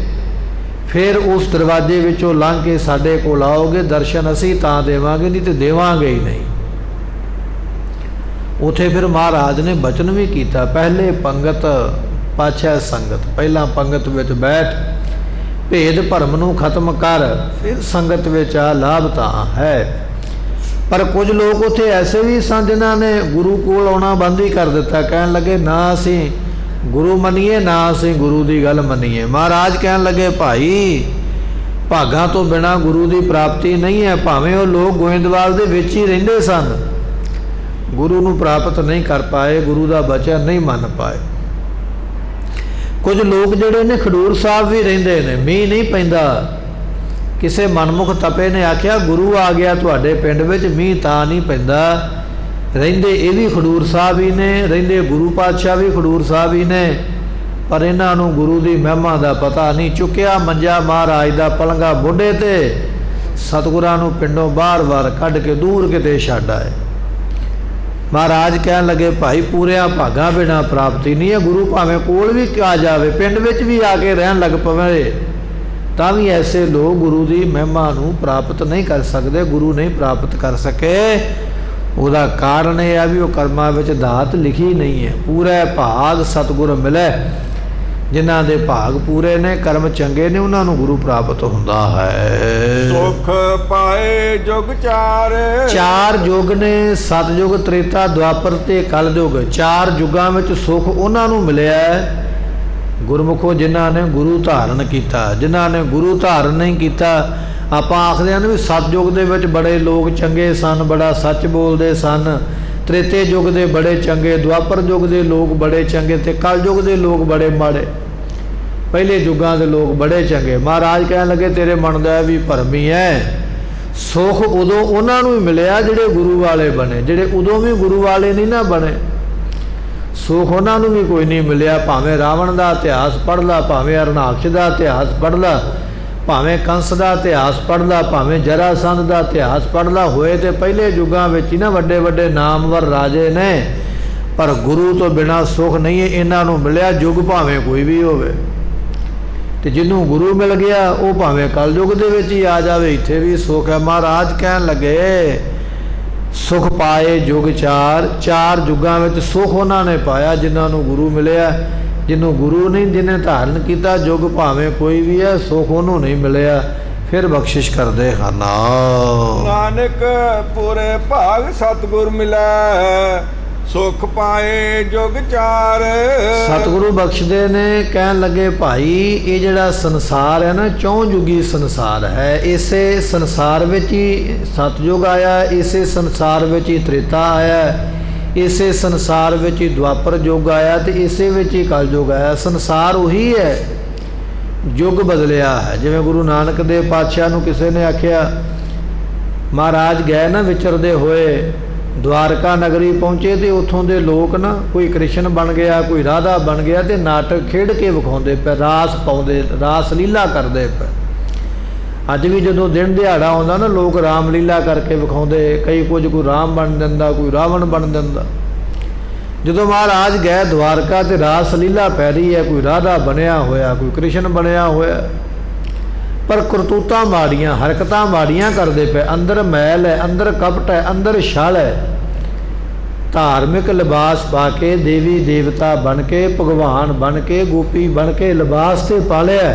Speaker 2: ਫਿਰ ਉਸ ਦਰਵਾਜ਼ੇ ਵਿੱਚੋਂ ਲੰਘ ਕੇ ਸਾਡੇ ਕੋਲ ਆਓਗੇ, ਦਰਸ਼ਨ ਅਸੀਂ ਤਾਂ ਦੇਵਾਂਗੇ, ਨਹੀਂ ਤੇ ਦੇਵਾਂਗੇ ਹੀ ਨਹੀਂ। ਉੱਥੇ ਫਿਰ ਮਹਾਰਾਜ ਨੇ ਬਚਨ ਵੀ ਕੀਤਾ, ਪਹਿਲੇ ਪੰਗਤ ਪਾਛੈ ਸੰਗਤ। ਪਹਿਲਾਂ ਪੰਗਤ ਵਿੱਚ ਬੈਠ, ਭੇਦ ਭਰਮ ਨੂੰ ਖਤਮ ਕਰ, ਫਿਰ ਸੰਗਤ ਵਿੱਚ ਆ, ਲਾਭ ਤਾਂ ਹੈ। ਪਰ ਕੁਝ ਲੋਕ ਉੱਥੇ ਐਸੇ ਵੀ ਸਨ ਜਿਨ੍ਹਾਂ ਨੇ ਗੁਰੂ ਕੋਲ ਆਉਣਾ ਬੰਦ ਹੀ ਕਰ ਦਿੱਤਾ। ਕਹਿਣ ਲੱਗੇ, ਨਾ ਅਸੀਂ ਗੁਰੂ ਮੰਨੀਏ, ਨਾ ਅਸੀਂ ਗੁਰੂ ਦੀ ਗੱਲ ਮੰਨੀਏ। ਮਹਾਰਾਜ ਕਹਿਣ ਲੱਗੇ, ਭਾਈ ਭਾਗਾਂ ਤੋਂ ਬਿਨਾਂ ਗੁਰੂ ਦੀ ਪ੍ਰਾਪਤੀ ਨਹੀਂ ਹੈ। ਭਾਵੇਂ ਉਹ ਲੋਕ ਗੋਇੰਦਵਾਲ ਦੇ ਵਿੱਚ ਹੀ ਰਹਿੰਦੇ ਸਨ, ਗੁਰੂ ਨੂੰ ਪ੍ਰਾਪਤ ਨਹੀਂ ਕਰ ਪਾਏ, ਗੁਰੂ ਦਾ ਬਚਨ ਨਹੀਂ ਮੰਨ ਪਾਏ। ਕੁਝ ਲੋਕ ਜਿਹੜੇ ਨੇ ਖਡੂਰ ਸਾਹਿਬ ਵੀ ਰਹਿੰਦੇ ਨੇ, ਮੀਂਹ ਨਹੀਂ ਪੈਂਦਾ। ਕਿਸੇ ਮਨਮੁਖ ਤਪੇ ਨੇ ਆਖਿਆ, ਗੁਰੂ ਆ ਗਿਆ ਤੁਹਾਡੇ ਪਿੰਡ ਵਿੱਚ, ਮੀਂਹ ਤਾਂ ਨਹੀਂ ਪੈਂਦਾ। ਰਹਿੰਦੇ ਇਹ ਵੀ ਖਡੂਰ ਸਾਹਿਬ ਹੀ ਨੇ, ਰਹਿੰਦੇ ਗੁਰੂ ਪਾਤਸ਼ਾਹ ਵੀ ਖਡੂਰ ਸਾਹਿਬ ਹੀ ਨੇ, ਪਰ ਇਹਨਾਂ ਨੂੰ ਗੁਰੂ ਦੀ ਮਹਿਮਾ ਦਾ ਪਤਾ ਨਹੀਂ। ਚੁੱਕਿਆ ਮੰਜਾ ਮਹਾਰਾਜ ਦਾ ਪਲੰਘਾ ਮੋਢੇ ਤੇ, ਸਤਿਗੁਰਾਂ ਨੂੰ ਪਿੰਡੋਂ ਬਾਰ-ਬਾਰ ਕੱਢ ਕੇ ਦੂਰ ਕਿਤੇ ਛੱਡ ਆਏ। ਮਹਾਰਾਜ ਕਹਿਣ ਲੱਗੇ, ਭਾਈ ਪੂਰਿਆਂ ਭਾਗਾਂ ਬਿਨਾਂ ਪ੍ਰਾਪਤੀ ਨਹੀਂ ਹੈ। ਗੁਰੂ ਭਾਵੇਂ ਕੋਲ ਵੀ ਆ ਜਾਵੇ, ਪਿੰਡ ਵਿੱਚ ਵੀ ਆ ਕੇ ਰਹਿਣ ਲੱਗ ਪਵੇ, ਤਾਂ ਵੀ ਐਸੇ ਲੋਕ ਗੁਰੂ ਦੀ ਮਹਿਮਾ ਨੂੰ ਪ੍ਰਾਪਤ ਨਹੀਂ ਕਰ ਸਕਦੇ, ਗੁਰੂ ਨਹੀਂ ਪ੍ਰਾਪਤ ਕਰ ਸਕੇ। ਉਹਦਾ ਕਾਰਨ ਇਹ ਆ ਵੀ ਉਹ ਕਰਮਾਂ ਵਿੱਚ ਦਾਤ ਲਿਖੀ ਨਹੀਂ ਹੈ। ਪੂਰਾ ਭਾਗ ਸਤਿਗੁਰ ਮਿਲੇ, ਜਿਨ੍ਹਾਂ ਦੇ ਭਾਗ ਪੂਰੇ ਨੇ, ਕਰਮ ਚੰਗੇ ਨੇ, ਉਹਨਾਂ ਨੂੰ ਗੁਰੂ ਪ੍ਰਾਪਤ ਹੁੰਦਾ ਹੈ।
Speaker 1: ਸੁਖ ਪਾਏ ਜੁਗ ਚਾਰ,
Speaker 2: ਚਾਰ ਯੁੱਗ ਨੇ, ਸਤਯੁਗ, ਤ੍ਰੇਤਾ, ਦੁਆਪਰ ਤੇ ਕਲਯੁਗ। ਚਾਰ ਯੁੱਗਾਂ ਵਿੱਚ ਸੁਖ ਉਹਨਾਂ ਨੂੰ ਮਿਲਿਆ ਗੁਰਮੁਖੋ ਜਿਨ੍ਹਾਂ ਨੇ ਗੁਰੂ ਧਾਰਨ ਕੀਤਾ। ਜਿਨ੍ਹਾਂ ਨੇ ਗੁਰੂ ਧਾਰਨ ਨਹੀਂ ਕੀਤਾ, ਆਪਾਂ ਆਖਦੇ ਹਾਂ ਵੀ ਸਤਯੁਗ ਦੇ ਵਿੱਚ ਬੜੇ ਲੋਕ ਚੰਗੇ ਸਨ, ਬੜਾ ਸੱਚ ਬੋਲਦੇ ਸਨ। ਤ੍ਰੇਤੇ ਯੁੱਗ ਦੇ ਬੜੇ ਚੰਗੇ, ਦੁਆਪਰ ਯੁੱਗ ਦੇ ਲੋਕ ਬੜੇ ਚੰਗੇ, ਤੇ ਕਲਯੁੱਗ ਦੇ ਲੋਕ ਬੜੇ ਮਾੜੇ। ਪਹਿਲੇ ਯੁੱਗਾਂ ਦੇ ਲੋਕ ਬੜੇ ਚੰਗੇ। ਮਹਾਰਾਜ ਕਹਿਣ ਲੱਗੇ, ਤੇਰੇ ਮਨ ਦਾ ਵੀ ਭਰਮ ਹੀ ਹੈ। ਸੁਖ ਉਦੋਂ ਉਹਨਾਂ ਨੂੰ ਹੀ ਮਿਲਿਆ ਜਿਹੜੇ ਗੁਰੂ ਵਾਲੇ ਬਣੇ, ਜਿਹੜੇ ਉਦੋਂ ਵੀ ਗੁਰੂ ਵਾਲੇ ਨਹੀਂ ਨਾ ਬਣੇ। ਸੁਖ ਉਹਨਾਂ ਨੂੰ ਵੀ ਕੋਈ ਨਹੀਂ ਮਿਲਿਆ। ਭਾਵੇਂ ਰਾਵਣ ਦਾ ਇਤਿਹਾਸ ਪੜ੍ਹ ਲਾ, ਭਾਵੇਂ ਹਰਨਾਕਸ਼ ਦਾ ਇਤਿਹਾਸ ਪੜ੍ਹ ਲਾ, ਭਾਵੇਂ ਕੰਸ ਦਾ ਇਤਿਹਾਸ ਪੜ੍ਹ ਲਾ, ਭਾਵੇਂ ਜਰਾਸੰਧ ਦਾ ਇਤਿਹਾਸ ਪੜ੍ਹ ਲਾ। ਹੋਏ ਤੇ ਪਹਿਲੇ ਯੁੱਗਾਂ ਵਿੱਚ ਹੀ ਨਾ ਵੱਡੇ ਵੱਡੇ ਨਾਮਵਰ ਰਾਜੇ ਨੇ, ਪਰ ਗੁਰੂ ਤੋਂ ਬਿਨਾਂ ਸੁਖ ਨਹੀਂ ਹੈ ਇਹਨਾਂ ਨੂੰ ਮਿਲਿਆ। ਯੁੱਗ ਭਾਵੇਂ ਕੋਈ ਵੀ ਹੋਵੇ, ਤੇ ਜਿਹਨੂੰ ਗੁਰੂ ਮਿਲ ਗਿਆ ਉਹ ਭਾਵੇਂ ਕਲਯੁੱਗ ਦੇ ਵਿੱਚ ਹੀ ਆ ਜਾਵੇ, ਇੱਥੇ ਵੀ ਸੁਖ ਹੈ। ਮਹਾਰਾਜ ਕਹਿਣ ਲੱਗੇ, ਸੁਖ ਪਾਏ ਯੁੱਗ ਚਾਰ। ਚਾਰ ਯੁੱਗਾਂ ਵਿੱਚ ਸੁਖ ਉਹਨਾਂ ਨੇ ਪਾਇਆ ਜਿਨ੍ਹਾਂ ਨੂੰ ਗੁਰੂ ਮਿਲਿਆ। ਜਿਹਨੂੰ ਗੁਰੂ ਨਹੀਂ, ਜਿਹਨੇ ਧਾਰਨ ਕੀਤਾ, ਯੁੱਗ ਭਾਵੇਂ ਕੋਈ ਵੀ ਹੈ, ਸੁਖ ਉਹਨੂੰ ਨਹੀਂ ਮਿਲਿਆ। ਫਿਰ ਬਖਸ਼ਿਸ਼ ਕਰਦੇ ਹਨ।
Speaker 1: ਨਾਨਕ ਪੂਰੇ ਭਾਗ ਸਤਿਗੁਰ ਮਿਲੈ, ਸੁਖ ਪਾਏ ਜੁਗ ਚਾਰ।
Speaker 2: ਸਤਿਗੁਰੂ ਬਖਸ਼ਦੇ ਨੇ। ਕਹਿਣ ਲੱਗੇ, ਭਾਈ ਇਹ ਜਿਹੜਾ ਸੰਸਾਰ ਹੈ ਨਾ, ਚੌਂ ਯੁਗੀ ਸੰਸਾਰ ਹੈ। ਇਸੇ ਸੰਸਾਰ ਵਿੱਚ ਹੀ ਸਤਯੁਗ ਆਇਆ, ਇਸੇ ਸੰਸਾਰ ਵਿੱਚ ਹੀ ਤ੍ਰੇਤਾ ਆਇਆ, ਇਸੇ ਸੰਸਾਰ ਵਿੱਚ ਹੀ ਦੁਆਪਰ ਯੁੱਗ ਆਇਆ, ਤੇ ਇਸੇ ਵਿੱਚ ਹੀ ਕਲਯੁਗ ਆਇਆ। ਸੰਸਾਰ ਉਹੀ ਹੈ, ਯੁੱਗ ਬਦਲਿਆ ਹੈ। ਜਿਵੇਂ ਗੁਰੂ ਨਾਨਕ ਦੇਵ ਪਾਤਸ਼ਾਹ ਨੂੰ ਕਿਸੇ ਨੇ ਆਖਿਆ, ਮਹਾਰਾਜ ਗਏ ਨਾ ਵਿਚਰਦੇ ਹੋਏ, ਦੁਆਰਕਾ ਨਗਰੀ ਪਹੁੰਚੇ, ਤੇ ਉੱਥੋਂ ਦੇ ਲੋਕ ਨਾ, ਕੋਈ ਕ੍ਰਿਸ਼ਨ ਬਣ ਗਿਆ, ਕੋਈ ਰਾਧਾ ਬਣ ਗਿਆ, ਤੇ ਨਾਟਕ ਖੇਡ ਕੇ ਵਿਖਾਉਂਦੇ ਪਏ, ਰਾਸ ਪਾਉਂਦੇ, ਰਾਸ ਲੀਲਾ ਕਰਦੇ ਪਏ। ਅੱਜ ਵੀ ਜਦੋਂ ਦਿਨ ਦਿਹਾੜਾ ਆਉਂਦਾ ਨਾ, ਲੋਕ ਰਾਮਲੀਲਾ ਕਰਕੇ ਵਿਖਾਉਂਦੇ, ਕਈ ਕੁਝ, ਕੋਈ ਰਾਮ ਬਣ ਜਾਂਦਾ, ਕੋਈ ਰਾਵਣ ਬਣ ਜਾਂਦਾ। ਜਦੋਂ ਮਹਾਰਾਜ ਗਏ ਦਵਾਰਕਾ ਤੇ ਰਾਸ ਲੀਲਾ ਪੈ ਰਹੀ ਹੈ, ਕੋਈ ਰਾਧਾ ਬਣਿਆ ਹੋਇਆ, ਕੋਈ ਕ੍ਰਿਸ਼ਨ ਬਣਿਆ ਹੋਇਆ, ਪਰ ਕਰਤੂਤਾਂ ਮਾੜੀਆਂ, ਹਰਕਤਾਂ ਮਾੜੀਆਂ ਕਰਦੇ ਪਏ। ਅੰਦਰ ਮੈਲ ਹੈ, ਅੰਦਰ ਕਪਟ ਹੈ, ਅੰਦਰ ਛਲ ਹੈ। ਧਾਰਮਿਕ ਲਿਬਾਸ ਪਾ ਕੇ, ਦੇਵੀ ਦੇਵਤਾ ਬਣ ਕੇ, ਭਗਵਾਨ ਬਣ ਕੇ, ਗੋਪੀ ਬਣ ਕੇ ਲਿਬਾਸ ਤੇ ਪਾ ਲਿਆ,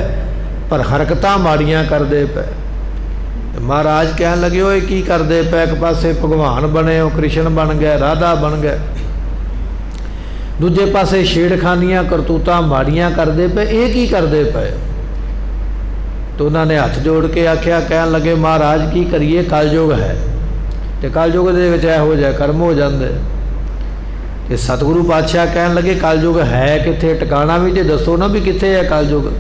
Speaker 2: ਪਰ ਹਰਕਤਾਂ ਮਾੜੀਆਂ ਕਰਦੇ ਪਏ। ਮਹਾਰਾਜ ਕਹਿਣ ਲੱਗੇ, ਓਏ ਕੀ ਕਰਦੇ ਪਏ? ਇੱਕ ਪਾਸੇ ਭਗਵਾਨ ਬਣੇ ਹੋ, ਕ੍ਰਿਸ਼ਨ ਬਣ ਗਏ, ਰਾਧਾ ਬਣ ਗਏ, ਦੂਜੇ ਪਾਸੇ ਛੇੜਖਾਨੀਆਂ, ਕਰਤੂਤਾਂ ਮਾੜੀਆਂ ਕਰਦੇ ਪਏ, ਇਹ ਕੀ ਕਰਦੇ ਪਏ? ਤਾਂ ਉਹਨਾਂ ਨੇ ਹੱਥ ਜੋੜ ਕੇ ਆਖਿਆ, ਕਹਿਣ ਲੱਗੇ, ਮਹਾਰਾਜ ਕੀ ਕਰੀਏ, ਕਲਯੁਗ ਹੈ, ਤੇ ਕਲਯੁਗ ਦੇ ਵਿੱਚ ਇਹੋ ਜਿਹੇ ਕਰਮ ਹੋ ਜਾਂਦੇ। ਤੇ ਸਤਿਗੁਰੂ ਪਾਤਸ਼ਾਹ ਕਹਿਣ ਲੱਗੇ, ਕਲਯੁਗ ਹੈ ਕਿੱਥੇ? ਟਿਕਾਣਾ ਵੀ ਤੇ ਦੱਸੋ ਨਾ ਵੀ ਕਿੱਥੇ ਹੈ ਕਲਯੁਗ।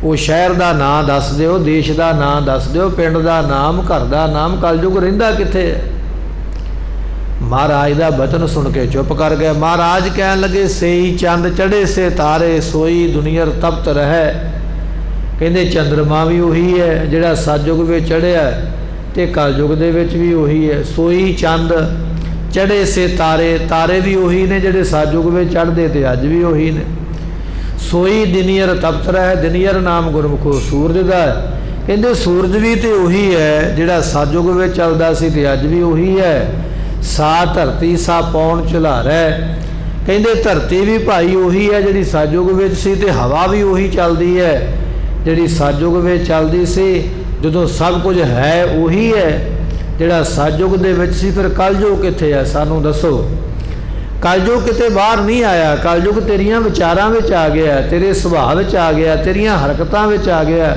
Speaker 2: ਉਹ ਸ਼ਹਿਰ ਦਾ ਨਾਂ ਦੱਸ ਦਿਓ, ਦੇਸ਼ ਦਾ ਨਾਂ ਦੱਸ ਦਿਓ, ਪਿੰਡ ਦਾ ਨਾਮ, ਘਰ ਦਾ ਨਾਮ, ਕਲਯੁਗ ਰਹਿੰਦਾ ਕਿੱਥੇ ਹੈ? ਮਹਾਰਾਜ ਦਾ ਬਚਨ ਸੁਣ ਕੇ ਚੁੱਪ ਕਰ ਗਏ। ਮਹਾਰਾਜ ਕਹਿਣ ਲੱਗੇ, ਸੇਈ ਚੰਦ ਚੜ੍ਹੇ ਸੇ ਤਾਰੇ, ਸੋਈ ਦੁਨੀਅਰ ਤਪਤ ਰਹਿ। ਕਹਿੰਦੇ ਚੰਦਰਮਾ ਵੀ ਉਹੀ ਹੈ ਜਿਹੜਾ ਸਤਿਯੁਗ ਵਿੱਚ ਚੜ੍ਹਿਆ, ਤੇ ਕਲਯੁਗ ਦੇ ਵਿੱਚ ਵੀ ਉਹੀ ਹੈ। ਸੋਈ ਚੰਦ ਚੜ੍ਹੇ ਸੇ ਤਾਰੇ, ਤਾਰੇ ਵੀ ਉਹੀ ਨੇ ਜਿਹੜੇ ਸਤਿਯੁਗ ਵਿੱਚ ਚੜ੍ਹਦੇ, ਤੇ ਅੱਜ ਵੀ ਉਹੀ ਨੇ। ਸੋਈ ਦਿਨੀਅਰ ਤਪਤ ਰਹਿ, ਦਿਨੀਅਰ ਨਾਮ ਗੁਰਮੁਖੋ ਸੂਰਜ ਦਾ। ਕਹਿੰਦੇ ਸੂਰਜ ਵੀ ਤੇ ਉਹੀ ਹੈ ਜਿਹੜਾ ਸਤਿਯੁਗ ਵਿੱਚ ਚੱਲਦਾ ਸੀ, ਤੇ ਅੱਜ ਵੀ ਉਹੀ ਹੈ। ਸਾ ਧਰਤੀ ਸਾ ਪੌਣ ਝੁਲਾਰੈ। ਕਹਿੰਦੇ ਧਰਤੀ ਵੀ ਭਾਈ ਉਹੀ ਹੈ ਜਿਹੜੀ ਸਤਿਯੁਗ ਵਿੱਚ ਸੀ, ਤੇ ਹਵਾ ਵੀ ਉਹੀ ਚੱਲਦੀ ਹੈ ਜਿਹੜੀ ਸਤਿਯੁਗ ਵਿੱਚ ਚੱਲਦੀ ਸੀ। ਜਦੋਂ ਸਭ ਕੁਝ ਹੈ ਉਹੀ ਹੈ ਜਿਹੜਾ ਸਤਿਯੁਗ ਦੇ ਵਿੱਚ ਸੀ, ਫਿਰ ਕਲਯੁਗ ਕਿੱਥੇ ਹੈ? ਸਾਨੂੰ ਦੱਸੋ। ਕਲਯੁਗ ਕਿਤੇ ਬਾਹਰ ਨਹੀਂ ਆਇਆ, ਕਲਯੁਗ ਤੇਰੀਆਂ ਵਿਚਾਰਾਂ ਵਿੱਚ ਆ ਗਿਆ, ਤੇਰੇ ਸੁਭਾਅ ਵਿੱਚ ਆ ਗਿਆ, ਤੇਰੀਆਂ ਹਰਕਤਾਂ ਵਿੱਚ ਆ ਗਿਆ,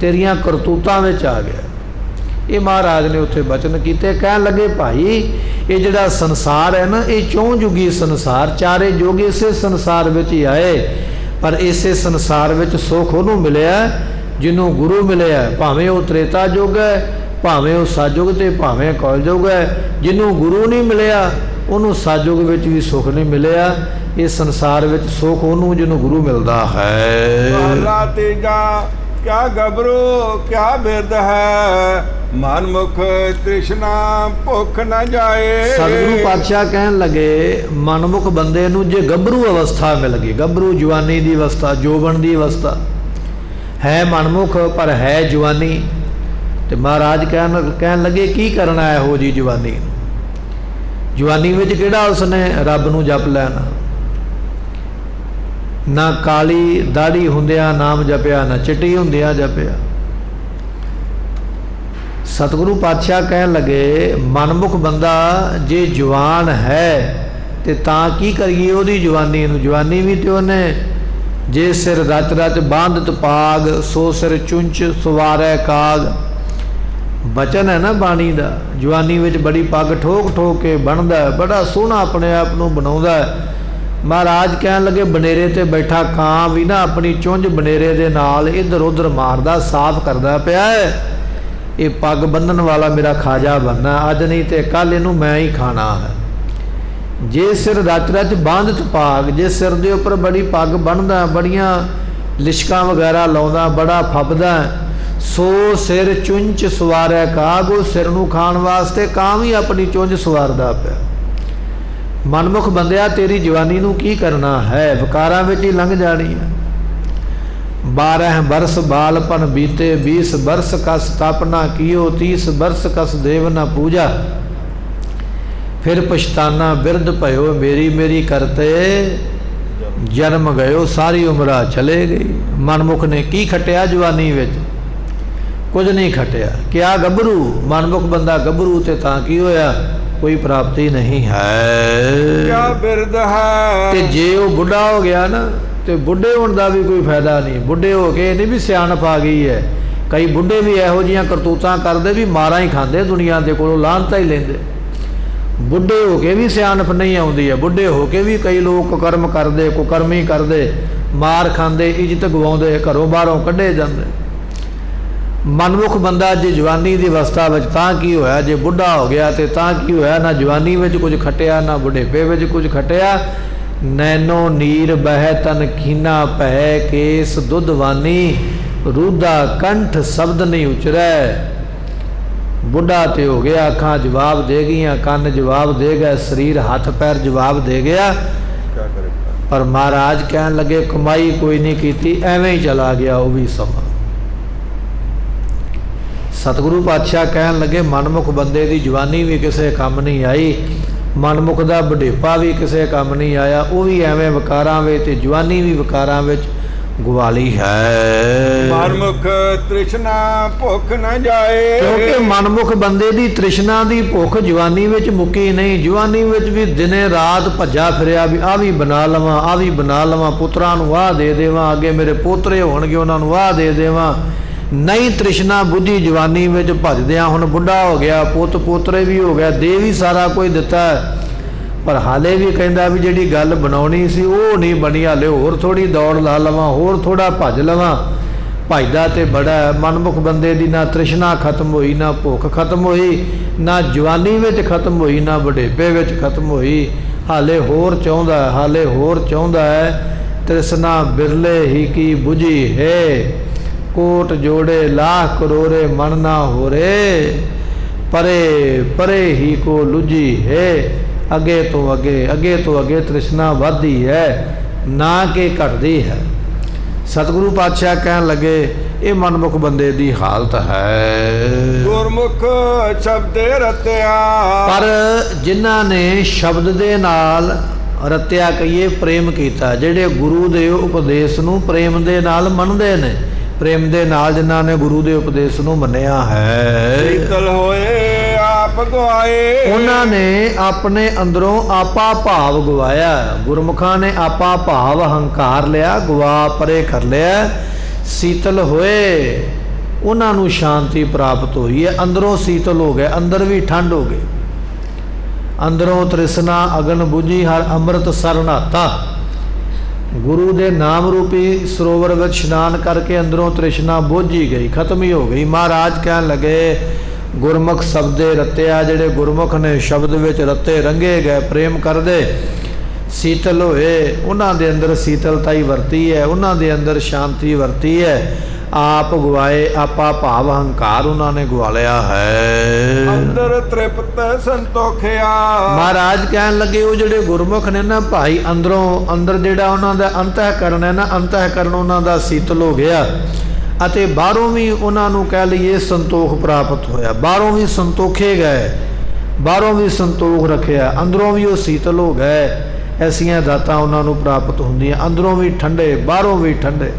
Speaker 2: ਤੇਰੀਆਂ ਕਰਤੂਤਾਂ ਵਿੱਚ ਆ ਗਿਆ। ਇਹ ਮਹਾਰਾਜ ਨੇ ਉੱਥੇ ਬਚਨ ਕੀਤੇ। ਕਹਿਣ ਲੱਗੇ, ਭਾਈ ਇਹ ਜਿਹੜਾ ਸੰਸਾਰ ਹੈ ਨਾ, ਇਹ ਚੌਂ ਜੁਗੀ ਸੰਸਾਰ, ਚਾਰੇ ਯੁੱਗ ਇਸੇ ਸੰਸਾਰ ਵਿੱਚ ਹੀ ਆਏ, ਪਰ ਇਸੇ ਸੰਸਾਰ ਵਿੱਚ ਸੁੱਖ ਉਹਨੂੰ ਮਿਲਿਆ ਜਿਹਨੂੰ ਗੁਰੂ ਮਿਲਿਆ। ਭਾਵੇਂ ਉਹ ਤ੍ਰੇਤਾ ਯੁੱਗ ਹੈ, ਭਾਵੇਂ ਉਹ ਸਤਿਯੁਗ, ਤੇ ਭਾਵੇਂ ਕਲਯੁਗ ਹੈ। ਜਿਹਨੂੰ ਗੁਰੂ ਨਹੀਂ ਮਿਲਿਆ ਉਹਨੂੰ ਸਤਿਯੁਗ ਵਿੱਚ ਵੀ ਸੁੱਖ ਨਹੀਂ ਮਿਲਿਆ। ਇਸ ਸੰਸਾਰ ਵਿੱਚ ਸੁੱਖ ਉਹਨੂੰ ਜਿਹਨੂੰ ਗੁਰੂ ਮਿਲਦਾ ਹੈ।
Speaker 1: ਮਹਲਾ ਤੀਜਾ। ਕਿਆ ਗਬਰੂ ਕਿਆ ਬਿਰਧ ਹੈ, ਮਨ ਮੁਖ ਤ੍ਰਿਸ਼ਨਾ ਭੁੱਖ ਨਾ ਜਾਏ।
Speaker 2: ਸਤਿਗੁਰੂ ਪਾਤਸ਼ਾਹ ਕਹਿਣ ਲੱਗੇ, ਮਨਮੁਖ ਬੰਦੇ ਨੂੰ ਜੇ ਗੱਭਰੂ ਅਵਸਥਾ ਮਿਲ ਗਈ, ਗੱਭਰੂ ਜਵਾਨੀ ਦੀ ਅਵਸਥਾ, ਜੋਬਨ ਦੀ ਅਵਸਥਾ ਹੈ, ਮਨਮੁਖ ਪਰ ਹੈ ਜਵਾਨੀ, ਤੇ ਮਹਾਰਾਜ ਕਹਿਣ ਲੱਗੇ, ਕੀ ਕਰਨਾ ਇਹੋ ਜੀ ਜਵਾਨੀ ਨੂੰ? ਜਵਾਨੀ ਵਿੱਚ ਕਿਹੜਾ ਉਸਨੇ ਰੱਬ ਨੂੰ ਜਪ ਲੈਣਾ? ਨਾ ਕਾਲੀ ਦਾੜੀ ਹੁੰਦਿਆਂ ਨਾਮ ਜਪਿਆ, ਨਾ ਚਿੱਟੀ ਹੁੰਦਿਆਂ ਜਪਿਆ। ਸਤਿਗੁਰੂ ਪਾਤਸ਼ਾਹ ਕਹਿਣ ਲੱਗੇ, ਮਨਮੁਖ ਬੰਦਾ ਜੇ ਜਵਾਨ ਹੈ ਤੇ ਤਾਂ ਕੀ ਕਰੀਏ ਉਹਦੀ ਜਵਾਨੀ ਨੂੰ? ਜਵਾਨੀ ਵੀ ਤੇ ਉਹਨੇ, ਜੇ ਸਿਰ ਰਚ ਰਚ ਬਾਂਧਤ ਪਾਗ, ਸੋ ਸਿਰ ਚੁੰਚ ਸਵਾਰੈ ਕਾਗ। ਬਚਨ ਹੈ ਨਾ ਬਾਣੀ ਦਾ। ਜਵਾਨੀ ਵਿੱਚ ਬੜੀ ਪੱਗ ਠੋਕ ਠੋਕ ਕੇ ਬਣਦਾ, ਬੜਾ ਸੋਹਣਾ ਆਪਣੇ ਆਪ ਨੂੰ ਬਣਾਉਂਦਾ। ਮਹਾਰਾਜ ਕਹਿਣ ਲੱਗੇ, ਬਨੇਰੇ ਤੇ ਬੈਠਾ ਕਾਂ ਵੀ ਨਾ ਆਪਣੀ ਚੁੰਝ ਬਨੇਰੇ ਦੇ ਨਾਲ ਇੱਧਰ ਉੱਧਰ ਮਾਰਦਾ, ਸਾਫ਼ ਕਰਦਾ ਪਿਆ ਹੈ। ਇਹ ਪੱਗ ਬੰਨਣ ਵਾਲਾ ਮੇਰਾ ਖਾਜਾ ਬਣਨਾ, ਅੱਜ ਨਹੀਂ ਤੇ ਕੱਲ ਇਹਨੂੰ ਮੈਂ ਹੀ ਖਾਣਾ ਹੈ। ਜੇ ਸਿਰ ਰਚ ਰਚ ਬਾਂਧਤ ਪਾਗ, ਜੇ ਸਿਰ ਦੇ ਉੱਪਰ ਬੜੀ ਪੱਗ ਬੰਨ੍ਹਦਾ, ਬੜੀਆਂ ਲਿਸ਼ਕਾਂ ਵਗੈਰਾ ਲਾਉਂਦਾ, ਬੜਾ ਫੱਬਦਾ, ਸੋ ਸਿਰ ਚੁੰਚ ਸਵਾਰੈ ਕਾਗ। ਉਹ ਸਿਰ ਨੂੰ ਖਾਣ ਵਾਸਤੇ ਕਾਂ ਵੀ ਆਪਣੀ ਚੁੰਝ ਸਵਾਰਦਾ ਪਿਆ। ਮਨਮੁਖ ਬੰਦਿਆ, ਤੇਰੀ ਜਵਾਨੀ ਨੂੰ ਕੀ ਕਰਨਾ ਹੈ? ਵਿਕਾਰਾਂ ਵਿੱਚ ਹੀ ਲੰਘ ਜਾਣੀ ਹੈ। 12 ਬਰਸ ਬਾਲਪਨ ਬੀਤੇ, 20 ਬਰਸ ਕਸ ਤਪ ਨਾ ਕੀਓ, 30 ਬਰਸ ਕਸ ਦੇਵ ਨਾ ਪੂਜਾ। ਫਿਰ ਪਛਤਾਨਾ ਬਿਰਧ ਭਇਓ, ਮੇਰੀ ਮੇਰੀ ਕਰਤੇ ਜਨਮ ਗਇਓ, ਸਾਰੀ ਉਮਰਾ ਚਲੇ ਗਈ। ਮਨਮੁਖ ਨੇ ਕੀ ਖਟਿਆ ਜਵਾਨੀ ਵਿੱਚ? ਕੁਝ ਨਹੀਂ ਖਟਿਆ। ਕਿਆ ਗੱਭਰੂ? ਮਨਮੁਖ ਬੰਦਾ ਗੱਭਰੂ, ਤੇ ਤਾਂ ਕੀ ਹੋਇਆ? ਕੋਈ ਪ੍ਰਾਪਤੀ ਨਹੀਂ ਹੈ।
Speaker 1: ਕਿਆ ਬਿਰਧ ਹੈ।
Speaker 2: ਤੇ ਜੇ ਉਹ ਬੁੱਢਾ ਹੋ ਗਿਆ ਨਾ, ਤੇ ਬੁੱਢੇ ਹੋਣ ਦਾ ਵੀ ਕੋਈ ਫਾਇਦਾ ਨਹੀਂ। ਬੁੱਢੇ ਹੋ ਕੇ ਨਹੀਂ ਵੀ ਸਿਆਣਪ ਆ ਗਈ ਹੈ। ਕਈ ਬੁੱਢੇ ਵੀ ਇਹੋ ਜਿਹੀਆਂ ਕਰਤੂਤਾਂ ਕਰਦੇ ਵੀ ਮਾਰਾਂ ਹੀ ਖਾਂਦੇ, ਦੁਨੀਆ ਦੇ ਕੋਲੋਂ ਲਾਹਨਤਾਂ ਹੀ ਲੈਂਦੇ। ਬੁੱਢੇ ਹੋ ਕੇ ਵੀ ਸਿਆਣਪ ਨਹੀਂ ਆਉਂਦੀ ਹੈ। ਬੁੱਢੇ ਹੋ ਕੇ ਵੀ ਕਈ ਲੋਕ ਕੁਕਰਮ ਕਰਦੇ, ਕੁਕਰਮੀ ਕਰਦੇ, ਮਾਰ ਖਾਂਦੇ, ਇੱਜ਼ਤ ਗਵਾਉਂਦੇ, ਘਰੋਂ ਬਾਹਰੋਂ ਕੱਢੇ ਜਾਂਦੇ। ਮਨਮੁਖ ਬੰਦਾ ਜੇ ਜਵਾਨੀ ਦੀ ਅਵਸਥਾ ਵਿੱਚ ਤਾਂ ਕੀ ਹੋਇਆ, ਜੇ ਬੁੱਢਾ ਹੋ ਗਿਆ ਤੇ ਤਾਂ ਕੀ ਹੋਇਆ? ਨਾ ਜਵਾਨੀ ਵਿੱਚ ਕੁਝ ਖਟਿਆ, ਨਾ ਬੁਢੇਪੇ ਵਿੱਚ ਕੁਝ ਖਟਿਆ। ਨੈਨੋ ਨੀਰ ਬਹਿ ਤਨ ਖੀਨਾ ਭੈ, ਕੇਸ ਦੁੱਧਵਾਨੀ ਰੂਦਾ ਕੰਠ ਸ਼ਬਦ ਨਹੀਂ ਉਚਰੈ। ਬੁੱਢਾ ਤੇ ਹੋ ਗਿਆ, ਅੱਖਾਂ ਜਵਾਬ ਦੇ ਗਈਆਂ, ਕੰਨ ਜਵਾਬ ਦੇ ਗਏ, ਸਰੀਰ ਹੱਥ ਪੈਰ ਜਵਾਬ ਦੇ ਗਿਆ।
Speaker 1: ਕਿਆ ਕਰੇ
Speaker 2: ਪਰ ਮਹਾਰਾਜ ਕਹਿਣ ਲੱਗੇ ਕਮਾਈ ਕੋਈ ਨਹੀਂ ਕੀਤੀ, ਐਵੇਂ ਹੀ ਚਲਾ ਗਿਆ ਉਹ ਵੀ ਸਮਾਂ। ਸਤਿਗੁਰੂ ਪਾਤਸ਼ਾਹ ਕਹਿਣ ਲੱਗੇ ਮਨਮੁਖ ਬੰਦੇ ਦੀ ਜਵਾਨੀ ਵੀ ਕਿਸੇ ਕੰਮ ਨਹੀਂ ਆਈ, ਮਨਮੁਖ ਦਾ ਬੁਢੇਪਾ ਵੀ ਕਿਸੇ ਕੰਮ ਨਹੀਂ ਆਇਆ, ਉਹ ਵੀ ਐਵੇਂ ਵਿਕਾਰਾਂ ਵਿੱਚ ਤੇ ਜਵਾਨੀ ਵੀ ਵਿਕਾਰਾਂ ਵਿੱਚ ਗਵਾਲੀ ਹੈ।
Speaker 1: ਮਨਮੁਖ ਤ੍ਰਿਸ਼ਨਾ ਭੁੱਖ ਨਾ ਜਾਏ।
Speaker 2: ਕਿਉਂਕਿ ਮਨਮੁਖ ਬੰਦੇ ਦੀ ਤ੍ਰਿਸ਼ਨਾ ਦੀ ਭੁੱਖ ਜਵਾਨੀ ਵਿੱਚ ਮੁੱਕੀ ਨਹੀਂ। ਜਵਾਨੀ ਵਿੱਚ ਵੀ ਦਿਨੇ ਰਾਤ ਭੱਜਾ ਫਿਰਿਆ ਵੀ ਆਹ ਵੀ ਬਣਾ ਲਵਾਂ, ਆਹ ਵੀ ਬਣਾ ਲਵਾਂ, ਪੁੱਤਰਾਂ ਨੂੰ ਆਹ ਦੇ ਦੇਵਾਂ, ਅੱਗੇ ਮੇਰੇ ਪੋਤਰੇ ਹੋਣਗੇ ਉਹਨਾਂ ਨੂੰ ਆਹ ਦੇ ਦੇਵਾਂ। ਨਹੀਂ ਤ੍ਰਿਸ਼ਨਾ ਬੁੱਝੀ ਜਵਾਨੀ ਵਿੱਚ ਭੱਜਦਿਆਂ, ਹੁਣ ਬੁੱਢਾ ਹੋ ਗਿਆ, ਪੁੱਤ ਪੋਤਰੇ ਵੀ ਹੋ ਗਿਆ, ਦੇ ਵੀ ਸਾਰਾ ਕੁਝ ਦਿੱਤਾ, ਪਰ ਹਾਲੇ ਵੀ ਕਹਿੰਦਾ ਵੀ ਜਿਹੜੀ ਗੱਲ ਬਣਾਉਣੀ ਸੀ ਉਹ ਨਹੀਂ ਬਣੀ, ਹਾਲੇ ਹੋਰ ਥੋੜੀ ਦੌੜ ਲਾ ਲਵਾਂ, ਹੋਰ ਥੋੜਾ ਭੱਜ ਲਵਾਂ। ਭੱਜਦਾ ਤੇ ਬੜਾ। ਮਨਮੁਖ ਬੰਦੇ ਦੀ ਨਾ ਤ੍ਰਿਸ਼ਨਾ ਖਤਮ ਹੋਈ, ਨਾ ਭੁੱਖ ਖਤਮ ਹੋਈ, ਨਾ ਜਵਾਨੀ ਵਿੱਚ ਖਤਮ ਹੋਈ, ਨਾ ਬੁਢੇਪੇ ਵਿੱਚ ਖਤਮ ਹੋਈ। ਹਾਲੇ ਹੋਰ ਚਾਹੁੰਦਾ, ਹਾਲੇ ਹੋਰ ਚਾਹੁੰਦਾ ਹੈ। ਤ੍ਰਿਸ਼ਨਾ ਬਿਰਲੇ ਹੀ ਕੀ ਬੁਝੀ ਹੈ, ਕੋਟ ਜੋੜੇ ਲਾਖ ਕਰੋੜੇ ਮਨ ਨਾ ਹੋ ਰੇ, ਪਰੇ ਪਰੇ ਹੀ ਕੋ ਲੁਝੀ ਹੈ। ਅੱਗੇ ਤੋਂ ਅੱਗੇ ਤ੍ਰਿਸ਼ਨਾ ਵੱਧਦੀ ਹੈ, ਨਾ ਕਿ ਘਟਦੀ ਹੈ। ਸਤਿਗੁਰੂ ਪਾਤਸ਼ਾਹ ਕਹਿਣ ਲੱਗੇ ਇਹ ਮਨਮੁਖ ਬੰਦੇ ਦੀ ਹਾਲਤ ਹੈ।
Speaker 1: ਗੁਰਮੁਖ ਸ਼ਬਦੇ ਰਤਿਆ।
Speaker 2: ਪਰ ਜਿਨ੍ਹਾਂ ਨੇ ਸ਼ਬਦ ਦੇ ਨਾਲ ਰਤਿਆ ਕਹੀਏ ਪ੍ਰੇਮ ਕੀਤਾ, ਜਿਹੜੇ ਗੁਰੂ ਦੇ ਉਪਦੇਸ਼ ਨੂੰ ਪ੍ਰੇਮ ਦੇ ਨਾਲ ਮੰਨਦੇ ਨੇ, ਪ੍ਰੇਮ ਦੇ ਨਾਲ ਜਿਨ੍ਹਾਂ ਨੇ ਗੁਰੂ ਦੇ ਉਪਦੇਸ਼ ਨੂੰ ਮੰਨਿਆ ਹੈ,
Speaker 1: ਸ਼ੀਤਲ ਹੋਏ ਆਪ ਗਵਾਏ।
Speaker 2: ਉਹਨਾਂ ਨੇ ਆਪਣੇ ਅੰਦਰੋਂ ਆਪਾ ਭਾਵ ਗਵਾਇਆ। ਗੁਰਮੁਖਾਂ ਨੇ ਆਪਾ ਭਾਵ ਹੰਕਾਰ ਲਿਆ, ਗਵਾ ਪਰੇ ਕਰ ਲਿਆ। ਸੀਤਲ ਹੋਏ, ਉਹਨਾਂ ਨੂੰ ਸ਼ਾਂਤੀ ਪ੍ਰਾਪਤ ਹੋਈ ਹੈ, ਅੰਦਰੋਂ ਸੀਤਲ ਹੋ ਗਏ, ਅੰਦਰ ਵੀ ਠੰਡ ਹੋ ਗਈ। ਅੰਦਰੋਂ ਤ੍ਰਿਸ਼ਨਾ ਅਗਨ ਬੁਝੀ, ਹਰ ਅੰਮ੍ਰਿਤ ਸਰ ਨਹਾਤਾ। ਗੁਰੂ ਦੇ ਨਾਮ ਰੂਪੀ ਸਰੋਵਰ ਵਿੱਚ ਇਸ਼ਨਾਨ ਕਰਕੇ ਅੰਦਰੋਂ ਤ੍ਰਿਸ਼ਨਾ ਬੁਝੀ ਗਈ, ਖਤਮ ਹੀ ਹੋ ਗਈ। ਮਹਾਰਾਜ ਕਹਿਣ ਲੱਗੇ ਗੁਰਮੁਖ ਸ਼ਬਦੇ ਰਤਿਆ, ਜਿਹੜੇ ਗੁਰਮੁਖ ਨੇ ਸ਼ਬਦ ਵਿੱਚ ਰਤੇ ਰੰਗੇ ਗਏ, ਪ੍ਰੇਮ ਕਰਦੇ, ਸੀਤਲ ਹੋਏ, ਉਹਨਾਂ ਦੇ ਅੰਦਰ ਸੀਤਲਤਾ ਹੀ ਵਰਤੀ ਹੈ, ਉਹਨਾਂ ਦੇ ਅੰਦਰ ਸ਼ਾਂਤੀ ਵਰਤੀ ਹੈ। ਆਪ ਗਵਾਏ, ਆਪਾ ਭਾਵ ਹੰਕਾਰ ਉਹਨਾਂ ਨੇ ਗਵਾ ਲਿਆ ਹੈ।
Speaker 1: ਅੰਦਰ ਤ੍ਰਿਪਤ ਸੰਤੋਖਿਆ।
Speaker 2: ਮਹਾਰਾਜ ਕਹਿਣ ਲੱਗੇ ਉਹ ਜਿਹੜੇ ਗੁਰਮੁਖ ਨੇ ਨਾ ਭਾਈ, ਅੰਦਰੋਂ ਅੰਦਰ ਜਿਹੜਾ ਉਹਨਾਂ ਦਾ ਅੰਤःਕਰਨ ਹੈ ਨਾ, ਅੰਤःਕਰਨ ਉਹਨਾਂ ਦਾ ਸੀਤਲ ਹੋ ਗਿਆ, ਅਤੇ ਬਾਹਰੋਂ ਵੀ ਉਹਨਾਂ ਨੂੰ ਕਹਿ ਲਈਏ ਸੰਤੋਖ ਪ੍ਰਾਪਤ ਹੋਇਆ। ਬਾਹਰੋਂ ਵੀ ਸੰਤੋਖੇ ਗਏ, ਬਾਹਰੋਂ ਵੀ ਸੰਤੋਖ ਰੱਖਿਆ, ਅੰਦਰੋਂ ਵੀ ਉਹ ਸੀਤਲ ਹੋ ਗਏ। ਐਸੀਆਂ ਦਾਤਾਂ ਉਹਨਾਂ ਨੂੰ ਪ੍ਰਾਪਤ ਹੁੰਦੀਆਂ, ਅੰਦਰੋਂ ਵੀ ਠੰਡੇ, ਬਾਹਰੋਂ ਵੀ ਠੰਡੇ।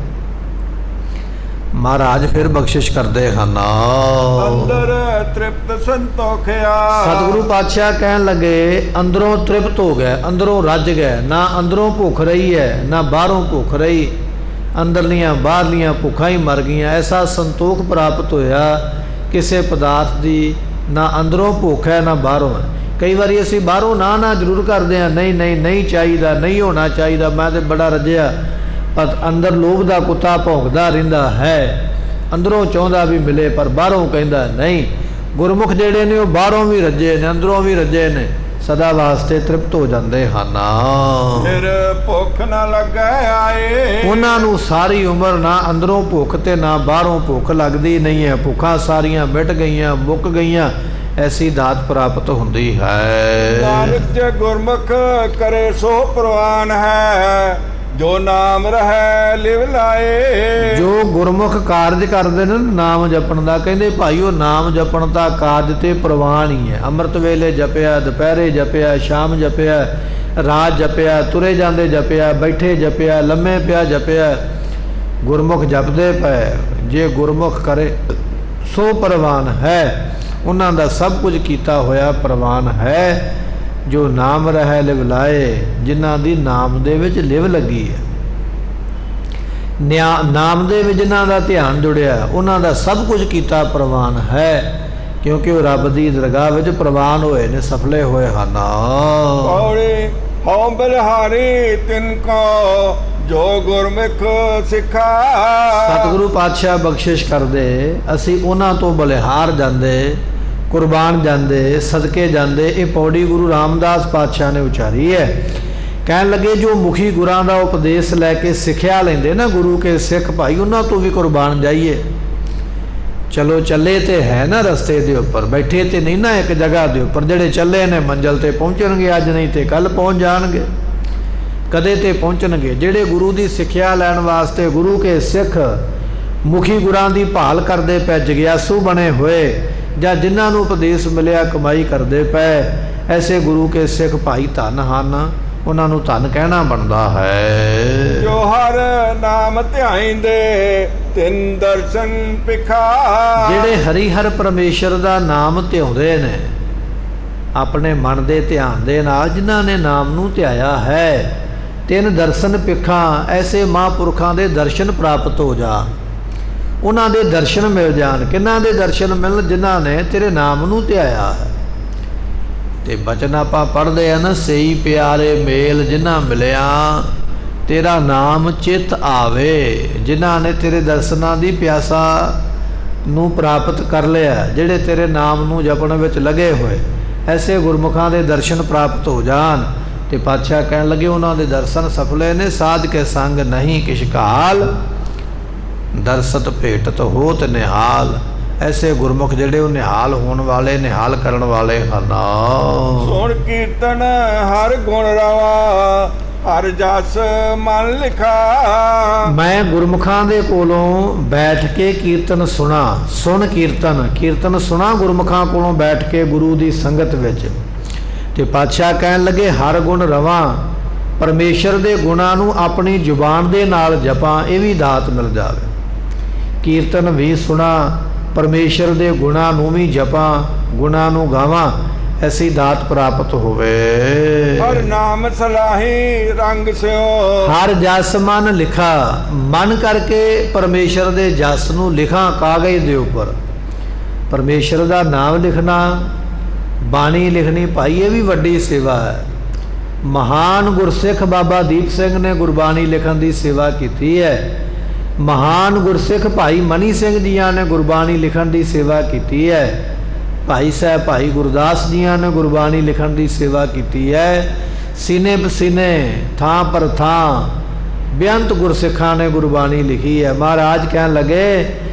Speaker 2: ਮਹਾਰਾਜ ਫਿਰ ਬਖਸ਼ਿਸ਼ ਕਰਦੇ ਹਨ।
Speaker 1: ਅੰਦਰ ਤ੍ਰਿਪਤ ਸੰਤੋਖਿਆ।
Speaker 2: ਸਤਿਗੁਰੂ ਪਾਤਸ਼ਾਹ ਕਹਿਣ ਲੱਗੇ ਅੰਦਰੋਂ ਤ੍ਰਿਪਤ ਹੋ ਗਏ, ਅੰਦਰੋਂ ਰੱਜ ਗਏ, ਨਾ ਅੰਦਰੋਂ ਭੁੱਖ ਰਹੀ ਹੈ, ਨਾ ਬਾਹਰੋਂ ਭੁੱਖ ਰਹੀ, ਅੰਦਰਲੀਆਂ ਬਾਹਰਲੀਆਂ ਭੁੱਖਾਂ ਹੀ ਮਰ ਗਈਆਂ। ਐਸਾ ਸੰਤੋਖ ਪ੍ਰਾਪਤ ਹੋਇਆ ਕਿਸੇ ਪਦਾਰਥ ਦੀ, ਨਾ ਅੰਦਰੋਂ ਭੁੱਖ ਹੈ ਨਾ ਬਾਹਰੋਂ ਹੈ। ਕਈ ਵਾਰੀ ਅਸੀਂ ਬਾਹਰੋਂ ਨਾ ਜ਼ਰੂਰ ਕਰਦੇ ਹਾਂ, ਨਹੀਂ ਚਾਹੀਦਾ, ਨਹੀਂ ਹੋਣਾ ਚਾਹੀਦਾ, ਮੈਂ ਤਾਂ ਬੜਾ ਰੱਜਿਆ, ਪਰ ਅੰਦਰ ਲੋਭ ਦਾ ਕੁੱਤਾ ਭੌਂਕਦਾ ਰਹਿੰਦਾ ਹੈ। ਅੰਦਰੋਂ ਚਾਹੁੰਦਾ ਵੀ ਮਿਲੇ ਪਰ ਬਾਹਰੋਂ ਕਹਿੰਦਾ ਨਹੀਂ। ਗੁਰਮੁਖ ਜਿਹੜੇ ਨੇ ਉਹ ਬਾਹਰੋਂ ਵੀ ਰੱਜੇ ਨੇ, ਅੰਦਰੋਂ ਵੀ ਰੱਜੇ ਨੇ, ਸਦਾ ਵਾਸਤੇ ਤ੍ਰਿਪਤ ਹੋ ਜਾਂਦੇ ਹਨ।
Speaker 1: ਫਿਰ ਭੁੱਖ ਨਾ ਲੱਗੇ ਆਏ।
Speaker 2: ਉਹਨਾਂ ਨੂੰ ਸਾਰੀ ਉਮਰ ਨਾ ਅੰਦਰੋਂ ਭੁੱਖ ਤੇ ਨਾ ਬਾਹਰੋਂ ਭੁੱਖ ਲੱਗਦੀ ਨਹੀਂ ਹੈ, ਭੁੱਖਾਂ ਸਾਰੀਆਂ ਮਿਟ ਗਈਆਂ, ਮੁੱਕ ਗਈਆਂ। ਐਸੀ ਦਾਤ ਪ੍ਰਾਪਤ ਹੁੰਦੀ ਹੈ।
Speaker 1: ਨਾਨਕ ਜੇ ਗੁਰਮੁਖ ਕਰੇ ਸੋ ਪ੍ਰਵਾਨ ਹੈ, ਜੋ ਨਾਮ ਰਹੈ ਲਿਵ ਲਾਏ।
Speaker 2: ਜੋ ਗੁਰਮੁਖ ਕਾਰਜ ਕਰਦੇ ਨੇ ਨਾਮ ਜਪਣ ਦਾ, ਕਹਿੰਦੇ ਭਾਈ ਉਹ ਨਾਮ ਜਪਣ ਦਾ ਕਾਰਜ ਤੇ ਪ੍ਰਵਾਨ ਹੀ ਹੈ। ਅੰਮ੍ਰਿਤ ਵੇਲੇ ਜਪਿਆ, ਦੁਪਹਿਰੇ ਜਪਿਆ, ਸ਼ਾਮ ਜਪਿਆ, ਰਾਤ ਜਪਿਆ, ਤੁਰੇ ਜਾਂਦੇ ਜਪਿਆ, ਬੈਠੇ ਜਪਿਆ, ਲੰਮੇ ਪਿਆ ਜਪਿਆ, ਗੁਰਮੁਖ ਜਪਦੇ ਪਏ। ਜੇ ਗੁਰਮੁਖ ਕਰੇ ਸੋ ਪ੍ਰਵਾਨ ਹੈ, ਉਹਨਾਂ ਦਾ ਸਭ ਕੁਝ ਕੀਤਾ ਹੋਇਆ ਪ੍ਰਵਾਨ ਹੈ। ਜੋ ਨਾਮ ਰਹਿ ਲਿਵ ਲਾਏ, ਜਿਨ੍ਹਾਂ ਦੀ ਨਾਮ ਦੇ ਵਿੱਚ ਲਿਵ ਲੱਗੀ ਹੈ, ਨਾਮ ਦੇ ਵਿੱਚ ਜਿਨ੍ਹਾਂ ਦਾ ਧਿਆਨ ਜੁੜਿਆ, ਉਹਨਾਂ ਦਾ ਸਭ ਕੁਝ ਕੀਤਾ ਪ੍ਰਵਾਨ ਹੈ, ਕਿਉਂਕਿ ਉਹ ਰੱਬ ਦੀ ਦਰਗਾਹ ਵਿੱਚ ਪ੍ਰਵਾਨ ਹੋਏ ਨੇ, ਸਫਲੇ ਹੋਏ ਹਨ।
Speaker 1: ਕੌੜੇ ਹਉ ਬਲਿਹਾਰੀ ਤਿਨ ਕੋ ਜੋ ਗੁਰਮੁਖ ਸਿੱਖਾ।
Speaker 2: ਸਤਿਗੁਰੂ ਪਾਤਸ਼ਾਹ ਬਖਸ਼ਿਸ਼ ਕਰਦੇ, ਅਸੀਂ ਉਹਨਾਂ ਤੋਂ ਬਲਿਹਾਰ ਜਾਂਦੇ, ਕੁਰਬਾਨ ਜਾਂਦੇ, ਸਦਕੇ ਜਾਂਦੇ। ਇਹ ਪੌੜੀ ਗੁਰੂ ਰਾਮਦਾਸ ਪਾਤਸ਼ਾਹ ਨੇ ਉਚਾਰੀ ਹੈ ਕਹਿਣ ਲੱਗੇ ਜੋ ਮੁਖੀ ਗੁਰਾਂ ਦਾ ਉਪਦੇਸ਼ ਲੈ ਕੇ ਸਿੱਖਿਆ ਲੈਂਦੇ ਨਾ ਗੁਰੂ ਕੇ ਸਿੱਖ ਭਾਈ, ਉਹਨਾਂ ਤੋਂ ਵੀ ਕੁਰਬਾਨ ਜਾਈਏ। ਚਲੋ ਚੱਲੇ ਤੇ ਹੈ ਨਾ ਰਸਤੇ ਦੇ ਉੱਪਰ, ਬੈਠੇ ਤੇ ਨਹੀਂ ਨਾ ਇੱਕ ਜਗ੍ਹਾ ਦੇ ਉੱਪਰ। ਜਿਹੜੇ ਚੱਲੇ ਨੇ ਮੰਜ਼ਿਲ ਤੇ ਪਹੁੰਚਣਗੇ, ਅੱਜ ਨਹੀਂ ਤੇ ਕੱਲ ਪਹੁੰਚ ਜਾਣਗੇ, ਕਦੇ ਤੇ ਪਹੁੰਚਣਗੇ। ਜਿਹੜੇ ਗੁਰੂ ਦੀ ਸਿੱਖਿਆ ਲੈਣ ਵਾਸਤੇ ਗੁਰੂ ਕੇ ਸਿੱਖ ਮੁਖੀ ਗੁਰਾਂ ਦੀ ਭਾਲ ਕਰਦੇ ਪਏ, ਜਗਿਆਸੂ ਬਣੇ ਹੋਏ, ਜਾਂ ਜਿਨ੍ਹਾਂ ਨੂੰ ਉਪਦੇਸ਼ ਮਿਲਿਆ ਕਮਾਈ ਕਰਦੇ ਪਏ, ਐਸੇ ਗੁਰੂ ਕੇ ਸਿੱਖ ਭਾਈ ਧਨ ਹਨ, ਉਹਨਾਂ ਨੂੰ ਧਨ ਕਹਿਣਾ ਬਣਦਾ ਹੈ।
Speaker 1: ਜੋ ਹਰ ਨਾਮ ਧਿਆਇਂਦੇ ਤਿਨ ਦਰਸ਼ਨ ਪਿਖਾ।
Speaker 2: ਜਿਹੜੇ ਹਰੀ ਹਰ ਪਰਮੇਸ਼ਰ ਦਾ ਨਾਮ ਧਿਆਉਂਦੇ ਨੇ ਆਪਣੇ ਮਨ ਦੇ ਧਿਆਨ ਦੇ ਨਾਲ, ਜਿਨ੍ਹਾਂ ਨੇ ਨਾਮ ਨੂੰ ਧਿਆਇਆ ਹੈ, ਤਿੰਨ ਦਰਸ਼ਨ ਪਿੱਖਾਂ, ਐਸੇ ਮਹਾਂਪੁਰਖਾਂ ਦੇ ਦਰਸ਼ਨ ਪ੍ਰਾਪਤ ਹੋ ਜਾਣ, ਉਹਨਾਂ ਦੇ ਦਰਸ਼ਨ ਮਿਲ ਜਾਣ। ਕਿਹਨਾਂ ਦੇ ਦਰਸ਼ਨ ਮਿਲਣ? ਜਿਨ੍ਹਾਂ ਨੇ ਤੇਰੇ ਨਾਮ ਨੂੰ ਧਿਆਇਆ ਹੈ। ਤੇ ਬਚਨ ਆਪਾਂ ਪੜ੍ਹਦੇ ਆ ਨਾ, ਸਈ ਪਿਆਰੇ ਮੇਲ ਜਿਨ੍ਹਾਂ ਮਿਲਿਆ ਤੇਰਾ ਨਾਮ ਚਿੱਤ ਆਵੇ। ਜਿਨ੍ਹਾਂ ਨੇ ਤੇਰੇ ਦਰਸ਼ਨਾਂ ਦੀ ਪਿਆਸਾ ਨੂੰ ਪ੍ਰਾਪਤ ਕਰ ਲਿਆ, ਜਿਹੜੇ ਤੇਰੇ ਨਾਮ ਨੂੰ ਜਪਣ ਵਿੱਚ ਲੱਗੇ ਹੋਏ, ਐਸੇ ਗੁਰਮੁਖਾਂ ਦੇ ਦਰਸ਼ਨ ਪ੍ਰਾਪਤ ਹੋ ਜਾਣ। ਤੇ ਪਾਤਸ਼ਾਹ ਕਹਿਣ ਲੱਗੇ ਉਹਨਾਂ ਦੇ ਦਰਸ਼ਨ ਸਫਲੇ ਨੇ, ਸਾਧ ਕੇ ਸੰਗ ਨਹੀਂ ਕਿਛ ਕਾਲ, ਦਰਸਤ ਭੇਟਤ ਹੋਤ ਨਿਹਾਲ। ਐਸੇ ਗੁਰਮੁਖ ਜਿਹੜੇ ਉਹ ਨਿਹਾਲ ਹੋਣ ਵਾਲੇ, ਨਿਹਾਲ ਕਰਨ ਵਾਲੇ ਹਨ।
Speaker 1: ਸੁਣ ਕੀਰਤਨ ਹਰ ਗੁਣ ਰਵਾ, ਹਰ ਜਸ ਮਨ ਲਿਖਾ।
Speaker 2: ਮੈਂ ਗੁਰਮੁਖਾਂ ਦੇ ਕੋਲੋਂ ਬੈਠ ਕੇ ਕੀਰਤਨ ਸੁਣਾ, ਸੁਣ ਕੀਰਤਨ, ਕੀਰਤਨ ਸੁਣਾ ਗੁਰਮੁਖਾਂ ਕੋਲੋਂ ਬੈਠ ਕੇ ਗੁਰੂ ਦੀ ਸੰਗਤ ਵਿੱਚ। ਤੇ ਪਾਤਸ਼ਾਹ ਕਹਿਣ ਲੱਗੇ ਹਰ ਗੁਣ ਰਵਾਂ, ਪਰਮੇਸ਼ਰ ਦੇ ਗੁਣਾਂ ਨੂੰ ਆਪਣੀ ਜ਼ੁਬਾਨ ਦੇ ਨਾਲ ਜਪਾਂ, ਇਹ ਵੀ ਦਾਤ ਮਿਲ ਜਾਵੇ। ਕੀਰਤਨ ਵੀ ਸੁਣਾ, ਪਰਮੇਸ਼ਰ ਦੇ ਗੁਣਾਂ ਨੂੰ ਵੀ ਜਪਾਂ, ਗੁਣਾਂ ਨੂੰ ਗਾਵਾਂ, ਐਸੀ ਦਾਤ ਪ੍ਰਾਪਤ ਹੋਵੇ।
Speaker 1: ਹਰ ਨਾਮ ਸਲਾਹੀ ਰੰਗ ਸਿਓ,
Speaker 2: ਹਰ ਜਸ ਮਨ ਲਿਖਾ, ਮਨ ਕਰਕੇ ਪਰਮੇਸ਼ਰ ਦੇ ਜਸ ਨੂੰ ਲਿਖਾਂ ਕਾਗਜ਼ ਦੇ ਉੱਪਰ। ਪਰਮੇਸ਼ਰ ਦਾ ਨਾਮ ਲਿਖਣਾ, ਬਾਣੀ ਲਿਖਣੀ ਭਾਈ, ਇਹ ਵੀ ਵੱਡੀ ਸੇਵਾ ਹੈ। ਮਹਾਨ ਗੁਰਸਿੱਖ ਬਾਬਾ ਦੀਪ ਸਿੰਘ ਨੇ ਗੁਰਬਾਣੀ ਲਿਖਣ ਦੀ ਸੇਵਾ ਕੀਤੀ ਹੈ। ਮਹਾਨ ਗੁਰਸਿੱਖ ਭਾਈ ਮਨੀ ਸਿੰਘ ਜੀਆਂ ਨੇ ਗੁਰਬਾਣੀ ਲਿਖਣ ਦੀ ਸੇਵਾ ਕੀਤੀ ਹੈ। ਭਾਈ ਸਾਹਿਬ ਭਾਈ ਗੁਰਦਾਸ ਜੀਆਂ ਨੇ ਗੁਰਬਾਣੀ ਲਿਖਣ ਦੀ ਸੇਵਾ ਕੀਤੀ ਹੈ। ਸੀਨੇ ਪਸੀਨੇ ਥਾਂ ਪਰ ਥਾਂ ਬੇਅੰਤ ਗੁਰਸਿੱਖਾਂ ਨੇ ਗੁਰਬਾਣੀ ਲਿਖੀ ਹੈ। ਮਹਾਰਾਜ ਕਹਿਣ ਲੱਗੇ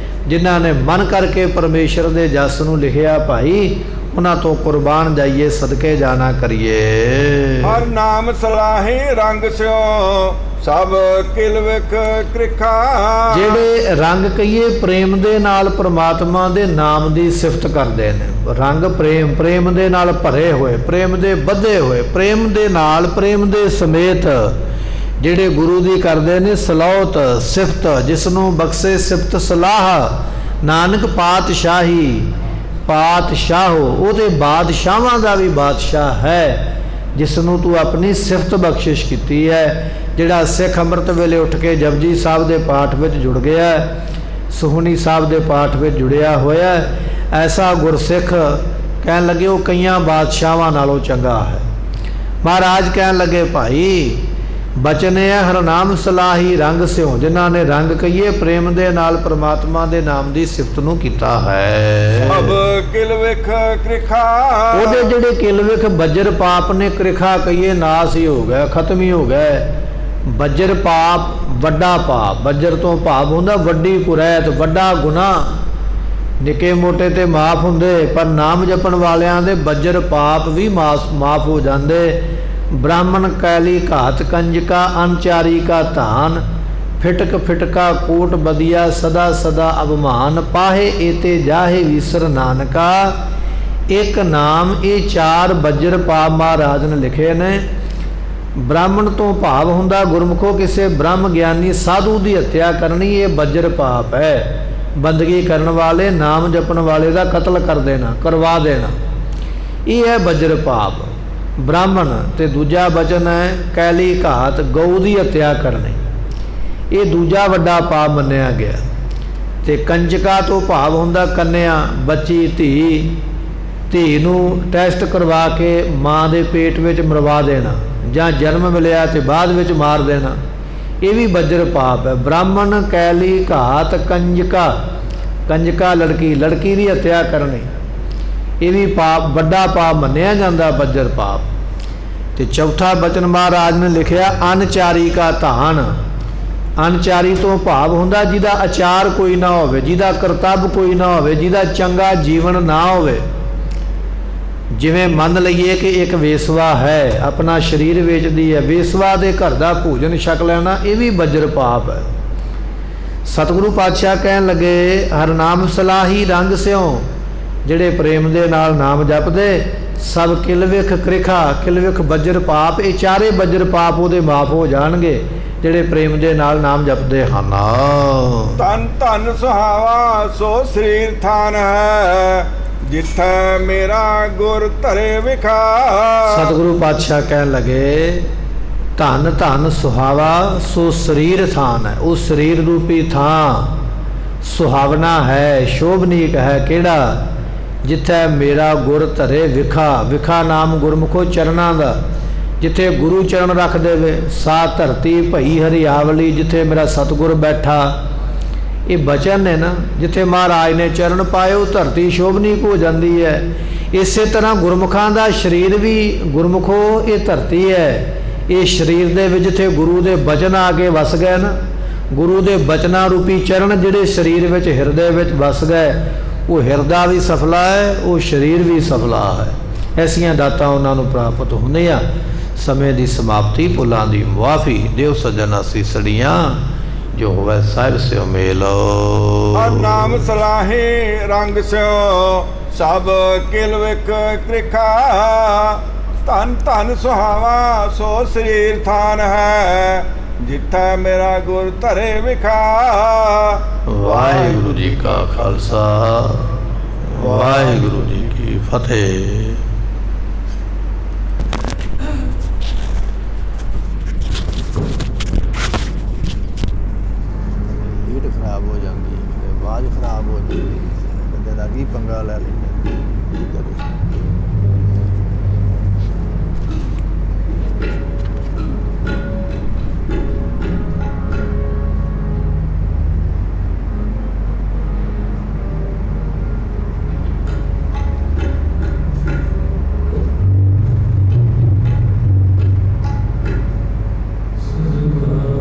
Speaker 2: ਜਿਨ੍ਹਾਂ ਨੇ ਮਨ ਕਰਕੇ ਪਰਮੇਸ਼ਰ ਦੇ ਜਸ ਨੂੰ ਲਿਖਿਆ ਭਾਈ, ਉਹਨਾਂ ਤੋਂ ਕੁਰਬਾਨ ਜਾਈਏ, ਸਦਕੇ ਜਾਣਾ ਕਰੀਏ।
Speaker 1: ਹਰ ਨਾਮ ਸਲਾਹੀ ਰੰਗ ਸਿਓ, ਸਭ ਕਿਲ ਵਿਖ ਕ੍ਰਿਖਾ।
Speaker 2: ਜਿਹੜੇ ਰੰਗ ਕਹੀਏ ਪ੍ਰੇਮ ਦੇ ਨਾਲ ਪ੍ਰਮਾਤਮਾ ਦੇ ਨਾਮ ਦੀ ਸਿਫਤ ਕਰਦੇ ਨੇ, ਰੰਗ ਪ੍ਰੇਮ, ਪ੍ਰੇਮ ਦੇ ਨਾਲ ਭਰੇ ਹੋਏ, ਪ੍ਰੇਮ ਦੇ ਬੱਧੇ ਹੋਏ, ਪ੍ਰੇਮ ਦੇ ਨਾਲ, ਪ੍ਰੇਮ ਦੇ ਸਮੇਤ ਜਿਹੜੇ ਗੁਰੂ ਦੀ ਕਰਦੇ ਨੇ ਸਲਾਹਤ ਸਿਫਤ, ਜਿਸ ਨੂੰ ਬਖਸ਼ੇ ਸਿਫਤ ਸਲਾਹ ਨਾਨਕ ਪਾਤਸ਼ਾਹੀ। ਪਾਤਸ਼ਾਹੋ, ਉਹਦੇ ਬਾਦਸ਼ਾਹਾਂ ਦਾ ਵੀ ਬਾਦਸ਼ਾਹ ਹੈ, ਜਿਸ ਨੂੰ ਤੂੰ ਆਪਣੀ ਸਿਫਤ ਬਖਸ਼ਿਸ਼ ਕੀਤੀ ਹੈ। ਜਿਹੜਾ ਸਿੱਖ ਅੰਮ੍ਰਿਤ ਵੇਲੇ ਉੱਠ ਕੇ ਜਪਜੀ ਸਾਹਿਬ ਦੇ ਪਾਠ ਵਿੱਚ ਜੁੜ ਗਿਆ, ਸੁਖਮਨੀ ਸਾਹਿਬ ਦੇ ਪਾਠ ਵਿੱਚ ਜੁੜਿਆ ਹੋਇਆ, ਐਸਾ ਗੁਰਸਿੱਖ ਕਹਿਣ ਲੱਗੇ ਉਹ ਕਈਆਂ ਬਾਦਸ਼ਾਹਾਂ ਨਾਲੋਂ ਚੰਗਾ ਹੈ। ਮਹਾਰਾਜ ਕਹਿਣ ਲੱਗੇ ਭਾਈ ਬਚਨ ਹੈ ਹਰ ਨਾਮ ਸਲਾਹੀ ਰੰਗ ਸਿਓ, ਜਿਨ੍ਹਾਂ ਨੇ ਰੰਗ ਕਹੀਏ ਪ੍ਰੇਮ ਦੇ ਨਾਲ ਪ੍ਰਮਾਤਮਾ ਦੇ ਨਾਮ ਦੀ ਸਿਫਤ ਨੂੰ ਕੀਤਾ ਹੈ।
Speaker 1: ਸਭ ਕਿਲ ਵਿਖ ਕ੍ਰਿਖਾ,
Speaker 2: ਉਹਦੇ ਜਿਹੜੇ ਕਿਲ ਵਿਖ ਬੱਜਰ ਪਾਪ ਨੇ, ਕ੍ਰਿਖਾ ਕਹੀਏ ਨਾਸ ਹੀ ਹੋ ਗਿਆ, ਖਤਮ ਹੀ ਹੋ ਗਿਆ। ਬੱਜਰ ਪਾਪ ਵੱਡਾ ਪਾਪ, ਬੱਜਰ ਤੋਂ ਭਾਵ ਹੁੰਦਾ ਵੱਡੀ ਕੁਰੈਤ, ਵੱਡਾ ਗੁਨਾਹ। ਨਿੱਕੇ ਮੋਟੇ ਤੇ ਮਾਫ ਹੁੰਦੇ, ਪਰ ਨਾਮ ਜਪਣ ਵਾਲਿਆਂ ਦੇ ਬੱਜਰ ਪਾਪ ਵੀ ਮਾਫ ਹੋ ਜਾਂਦੇ। ਬ੍ਰਾਹਮਣ ਕੈਲੀ ਘਾਤ ਕੰਜਕਾ, ਅਨਚਾਰੀ ਕਾ ਧਾਨ, ਫਿਟਕ ਫਿਟਕਾ ਕੋਟ ਬਦੀਆ, ਸਦਾ ਸਦਾ ਅਭਮਾਨ, ਪਾਹੇ ਏਤੇ ਜਾਹੇ ਵਿਸਰ ਨਾਨਕਾ। ਇੱਕ ਨਾਮ ਇਹ ਚਾਰ ਬੱਜਰ ਪਾਪ ਮਹਾਰਾਜ ਨੇ ਲਿਖੇ ਨੇ। ਬ੍ਰਾਹਮਣ ਤੋਂ ਭਾਵ ਹੁੰਦਾ ਗੁਰਮੁਖੋ ਕਿਸੇ ਬ੍ਰਹਮ ਗਿਆਨੀ ਸਾਧੂ ਦੀ ਹੱਤਿਆ ਕਰਨੀ, ਇਹ ਬੱਜਰ ਪਾਪ ਹੈ। ਬੰਦਗੀ ਕਰਨ ਵਾਲੇ, ਨਾਮ ਜਪਣ ਵਾਲੇ ਦਾ ਕਤਲ ਕਰ ਦੇਣਾ, ਕਰਵਾ ਦੇਣਾ, ਇਹ ਹੈ ਬੱਜਰ ਪਾਪ ਬ੍ਰਾਹਮਣ। ਤੇ ਦੂਜਾ ਬਚਨ ਹੈ ਕੈਲੀ ਘਾਤ, ਗਊ ਦੀ ਹੱਤਿਆ ਕਰਨੀ, ਇਹ ਦੂਜਾ ਵੱਡਾ ਪਾਪ ਮੰਨਿਆ ਗਿਆ। ਤੇ ਕੰਜਕਾ ਤੋਂ ਭਾਵ ਹੁੰਦਾ ਕੰਨਿਆ, ਬੱਚੀ, ਧੀ ਨੂੰ ਟੈਸਟ ਕਰਵਾ ਕੇ ਮਾਂ ਦੇ ਪੇਟ ਵਿੱਚ ਮਰਵਾ ਦੇਣਾ, ਜਾਂ ਜਨਮ ਮਿਲਿਆ ਤੇ ਬਾਅਦ ਵਿੱਚ ਮਾਰ ਦੇਣਾ, ਇਹ ਵੀ ਬੱਜਰ ਪਾਪ ਹੈ। ਬ੍ਰਾਹਮਣ ਕੈਲੀ ਘਾਤ ਕੰਜਕਾ, ਕੰਜਕਾ ਲੜਕੀ ਦੀ ਹੱਤਿਆ ਕਰਨੀ, ਇਹ ਵੀ ਪਾਪ, ਵੱਡਾ ਪਾਪ ਮੰਨਿਆ ਜਾਂਦਾ ਬੱਜਰ ਪਾਪ। ਤੇ ਚੌਥਾ ਬਚਨ ਮਹਾਰਾਜ ਨੇ ਲਿਖਿਆ ਅਨਚਾਰੀ ਕਾ ਧਾਨ। ਅਨਚਾਰੀ ਤੋਂ ਭਾਵ ਹੁੰਦਾ ਜਿਹਦਾ ਆਚਾਰ ਕੋਈ ਨਾ ਹੋਵੇ, ਜਿਹਦਾ ਕਰਤੱਵ ਕੋਈ ਨਾ ਹੋਵੇ, ਜਿਹਦਾ ਚੰਗਾ ਜੀਵਨ ਨਾ ਹੋਵੇ। ਜਿਵੇਂ ਮੰਨ ਲਈਏ ਕਿ ਇੱਕ ਵੇਸਵਾ ਹੈ, ਆਪਣਾ ਸਰੀਰ ਵੇਚਦੀ ਹੈ, ਵੇਸਵਾ ਦੇ ਘਰ ਦਾ ਭੋਜਨ ਛਕ ਲੈਣਾ ਇਹ ਵੀ ਬੱਜਰ ਪਾਪ ਹੈ। ਸਤਿਗੁਰੂ ਪਾਤਸ਼ਾਹ ਕਹਿਣ ਲੱਗੇ ਹਰ ਨਾਮ ਸਲਾਹੀ ਰੰਗ ਸਿਓ, ਜਿਹੜੇ ਪ੍ਰੇਮ ਦੇ ਨਾਲ ਨਾਮ ਜਪਦੇ ਸਭ ਕਿਲਵਿਖ ਕ੍ਰਿਖਾ, ਕਿਲਵਿਖ ਬੱਜਰ ਪਾਪ, ਇਹ ਚਾਰੇ ਬੱਜਰ ਪਾਪ ਉਹਦੇ ਮਾਫ ਹੋ ਜਾਣਗੇ ਜਿਹੜੇ ਪ੍ਰੇਮ ਦੇ ਨਾਲ ਨਾਮ ਜਪਦੇ ਹਨ।
Speaker 1: ਧਨ ਧਨ ਸੁਹਾਵਾ ਸੋ ਸਰੀਰ ਥਾਨ ਹੈ, ਜਿੱਥੈ ਮੇਰਾ ਗੁਰ ਧਰੇ ਵਿਖਾ।
Speaker 2: ਸਤਿਗੁਰੂ ਪਾਤਸ਼ਾਹ ਕਹਿਣ ਲੱਗੇ ਧਨ ਧਨ ਸੁਹਾਵਾ ਸੋ ਸਰੀਰ ਥਾਨ ਹੈ। ਉਹ ਸਰੀਰ ਰੂਪੀ ਥਾਂ ਸੁਹਾਵਨਾ ਹੈ, ਸ਼ੋਭਨੀਕ ਹੈ। ਕਿਹੜਾ? ਜਿੱਥੇ ਮੇਰਾ ਗੁਰ ਧਰੇ ਵਿਖਾ। ਵਿਖਾ ਨਾਮ ਗੁਰਮੁਖੋ ਚਰਨਾਂ ਦਾ, ਜਿੱਥੇ ਗੁਰੂ ਚਰਨ ਰੱਖ ਦੇਵੇ। ਸਾ ਧਰਤੀ ਭਈ ਹਰਿਆਵਲੀ, ਜਿੱਥੇ ਮੇਰਾ ਸਤਿਗੁਰ ਬੈਠਾ। ਇਹ ਬਚਨ ਨੇ ਨਾ, ਜਿੱਥੇ ਮਹਾਰਾਜ ਨੇ ਚਰਨ ਪਾਏ ਉਹ ਧਰਤੀ ਸ਼ੋਭਨੀਕ ਹੋ ਜਾਂਦੀ ਹੈ। ਇਸੇ ਤਰ੍ਹਾਂ ਗੁਰਮੁਖਾਂ ਦਾ ਸਰੀਰ ਵੀ ਗੁਰਮੁਖੋ ਇਹ ਧਰਤੀ ਹੈ। ਇਹ ਸਰੀਰ ਦੇ ਵਿੱਚ ਜਿੱਥੇ ਗੁਰੂ ਦੇ ਬਚਨ ਆ ਕੇ ਵਸ ਗਏ ਨਾ, ਗੁਰੂ ਦੇ ਬਚਨਾਂ ਰੂਪੀ ਚਰਨ ਜਿਹੜੇ ਸਰੀਰ ਵਿੱਚ ਹਿਰਦੇ ਵਿੱਚ ਵਸ ਗਏ, ਉਹ ਹਿਰਦਾ ਵੀ ਸਫਲਾ ਹੈ, ਉਹ ਸਰੀਰ ਵੀ ਸਫਲਾ ਹੈ। ਐਸੀਆਂ ਦਾਤਾਂ ਉਹਨਾਂ ਨੂੰ ਪ੍ਰਾਪਤ ਹੁੰਦੀਆਂ। ਸਮੇਂ ਦੀ ਸਮਾਪਤੀ, ਭੁੱਲਾਂ ਦੀ ਮੁਆਫੀ ਦਿਓ ਸੱਜਣ ਅਸੀਸੜੀਆਂ, ਜੋ ਹੋਵੇ ਸਾਹਿਬ ਸਿਓ ਮੇਲ।
Speaker 1: ਹਰ ਨਾਮ ਸਲਾਹੇ ਰੰਗ ਸਿਓ, ਸਭ ਕਿਲਵਿਖ ਕ੍ਰਿਖਾ। ਧਨ ਧਨ ਸੁਹਾਵਾ ਸੋ ਸਰੀਰ ਥਾਨ ਹੈ, ਜਿੱਥੈ ਮੇਰਾ ਗੁਰ ਧਰੇ ਵਿਖਾ।
Speaker 2: ਵਾਹਿਗੁਰੂ ਜੀ ਕਾ ਖਾਲਸਾ, ਵਾਹਿਗੁਰੂ ਜੀ ਕੀ ਫਤਿਹ।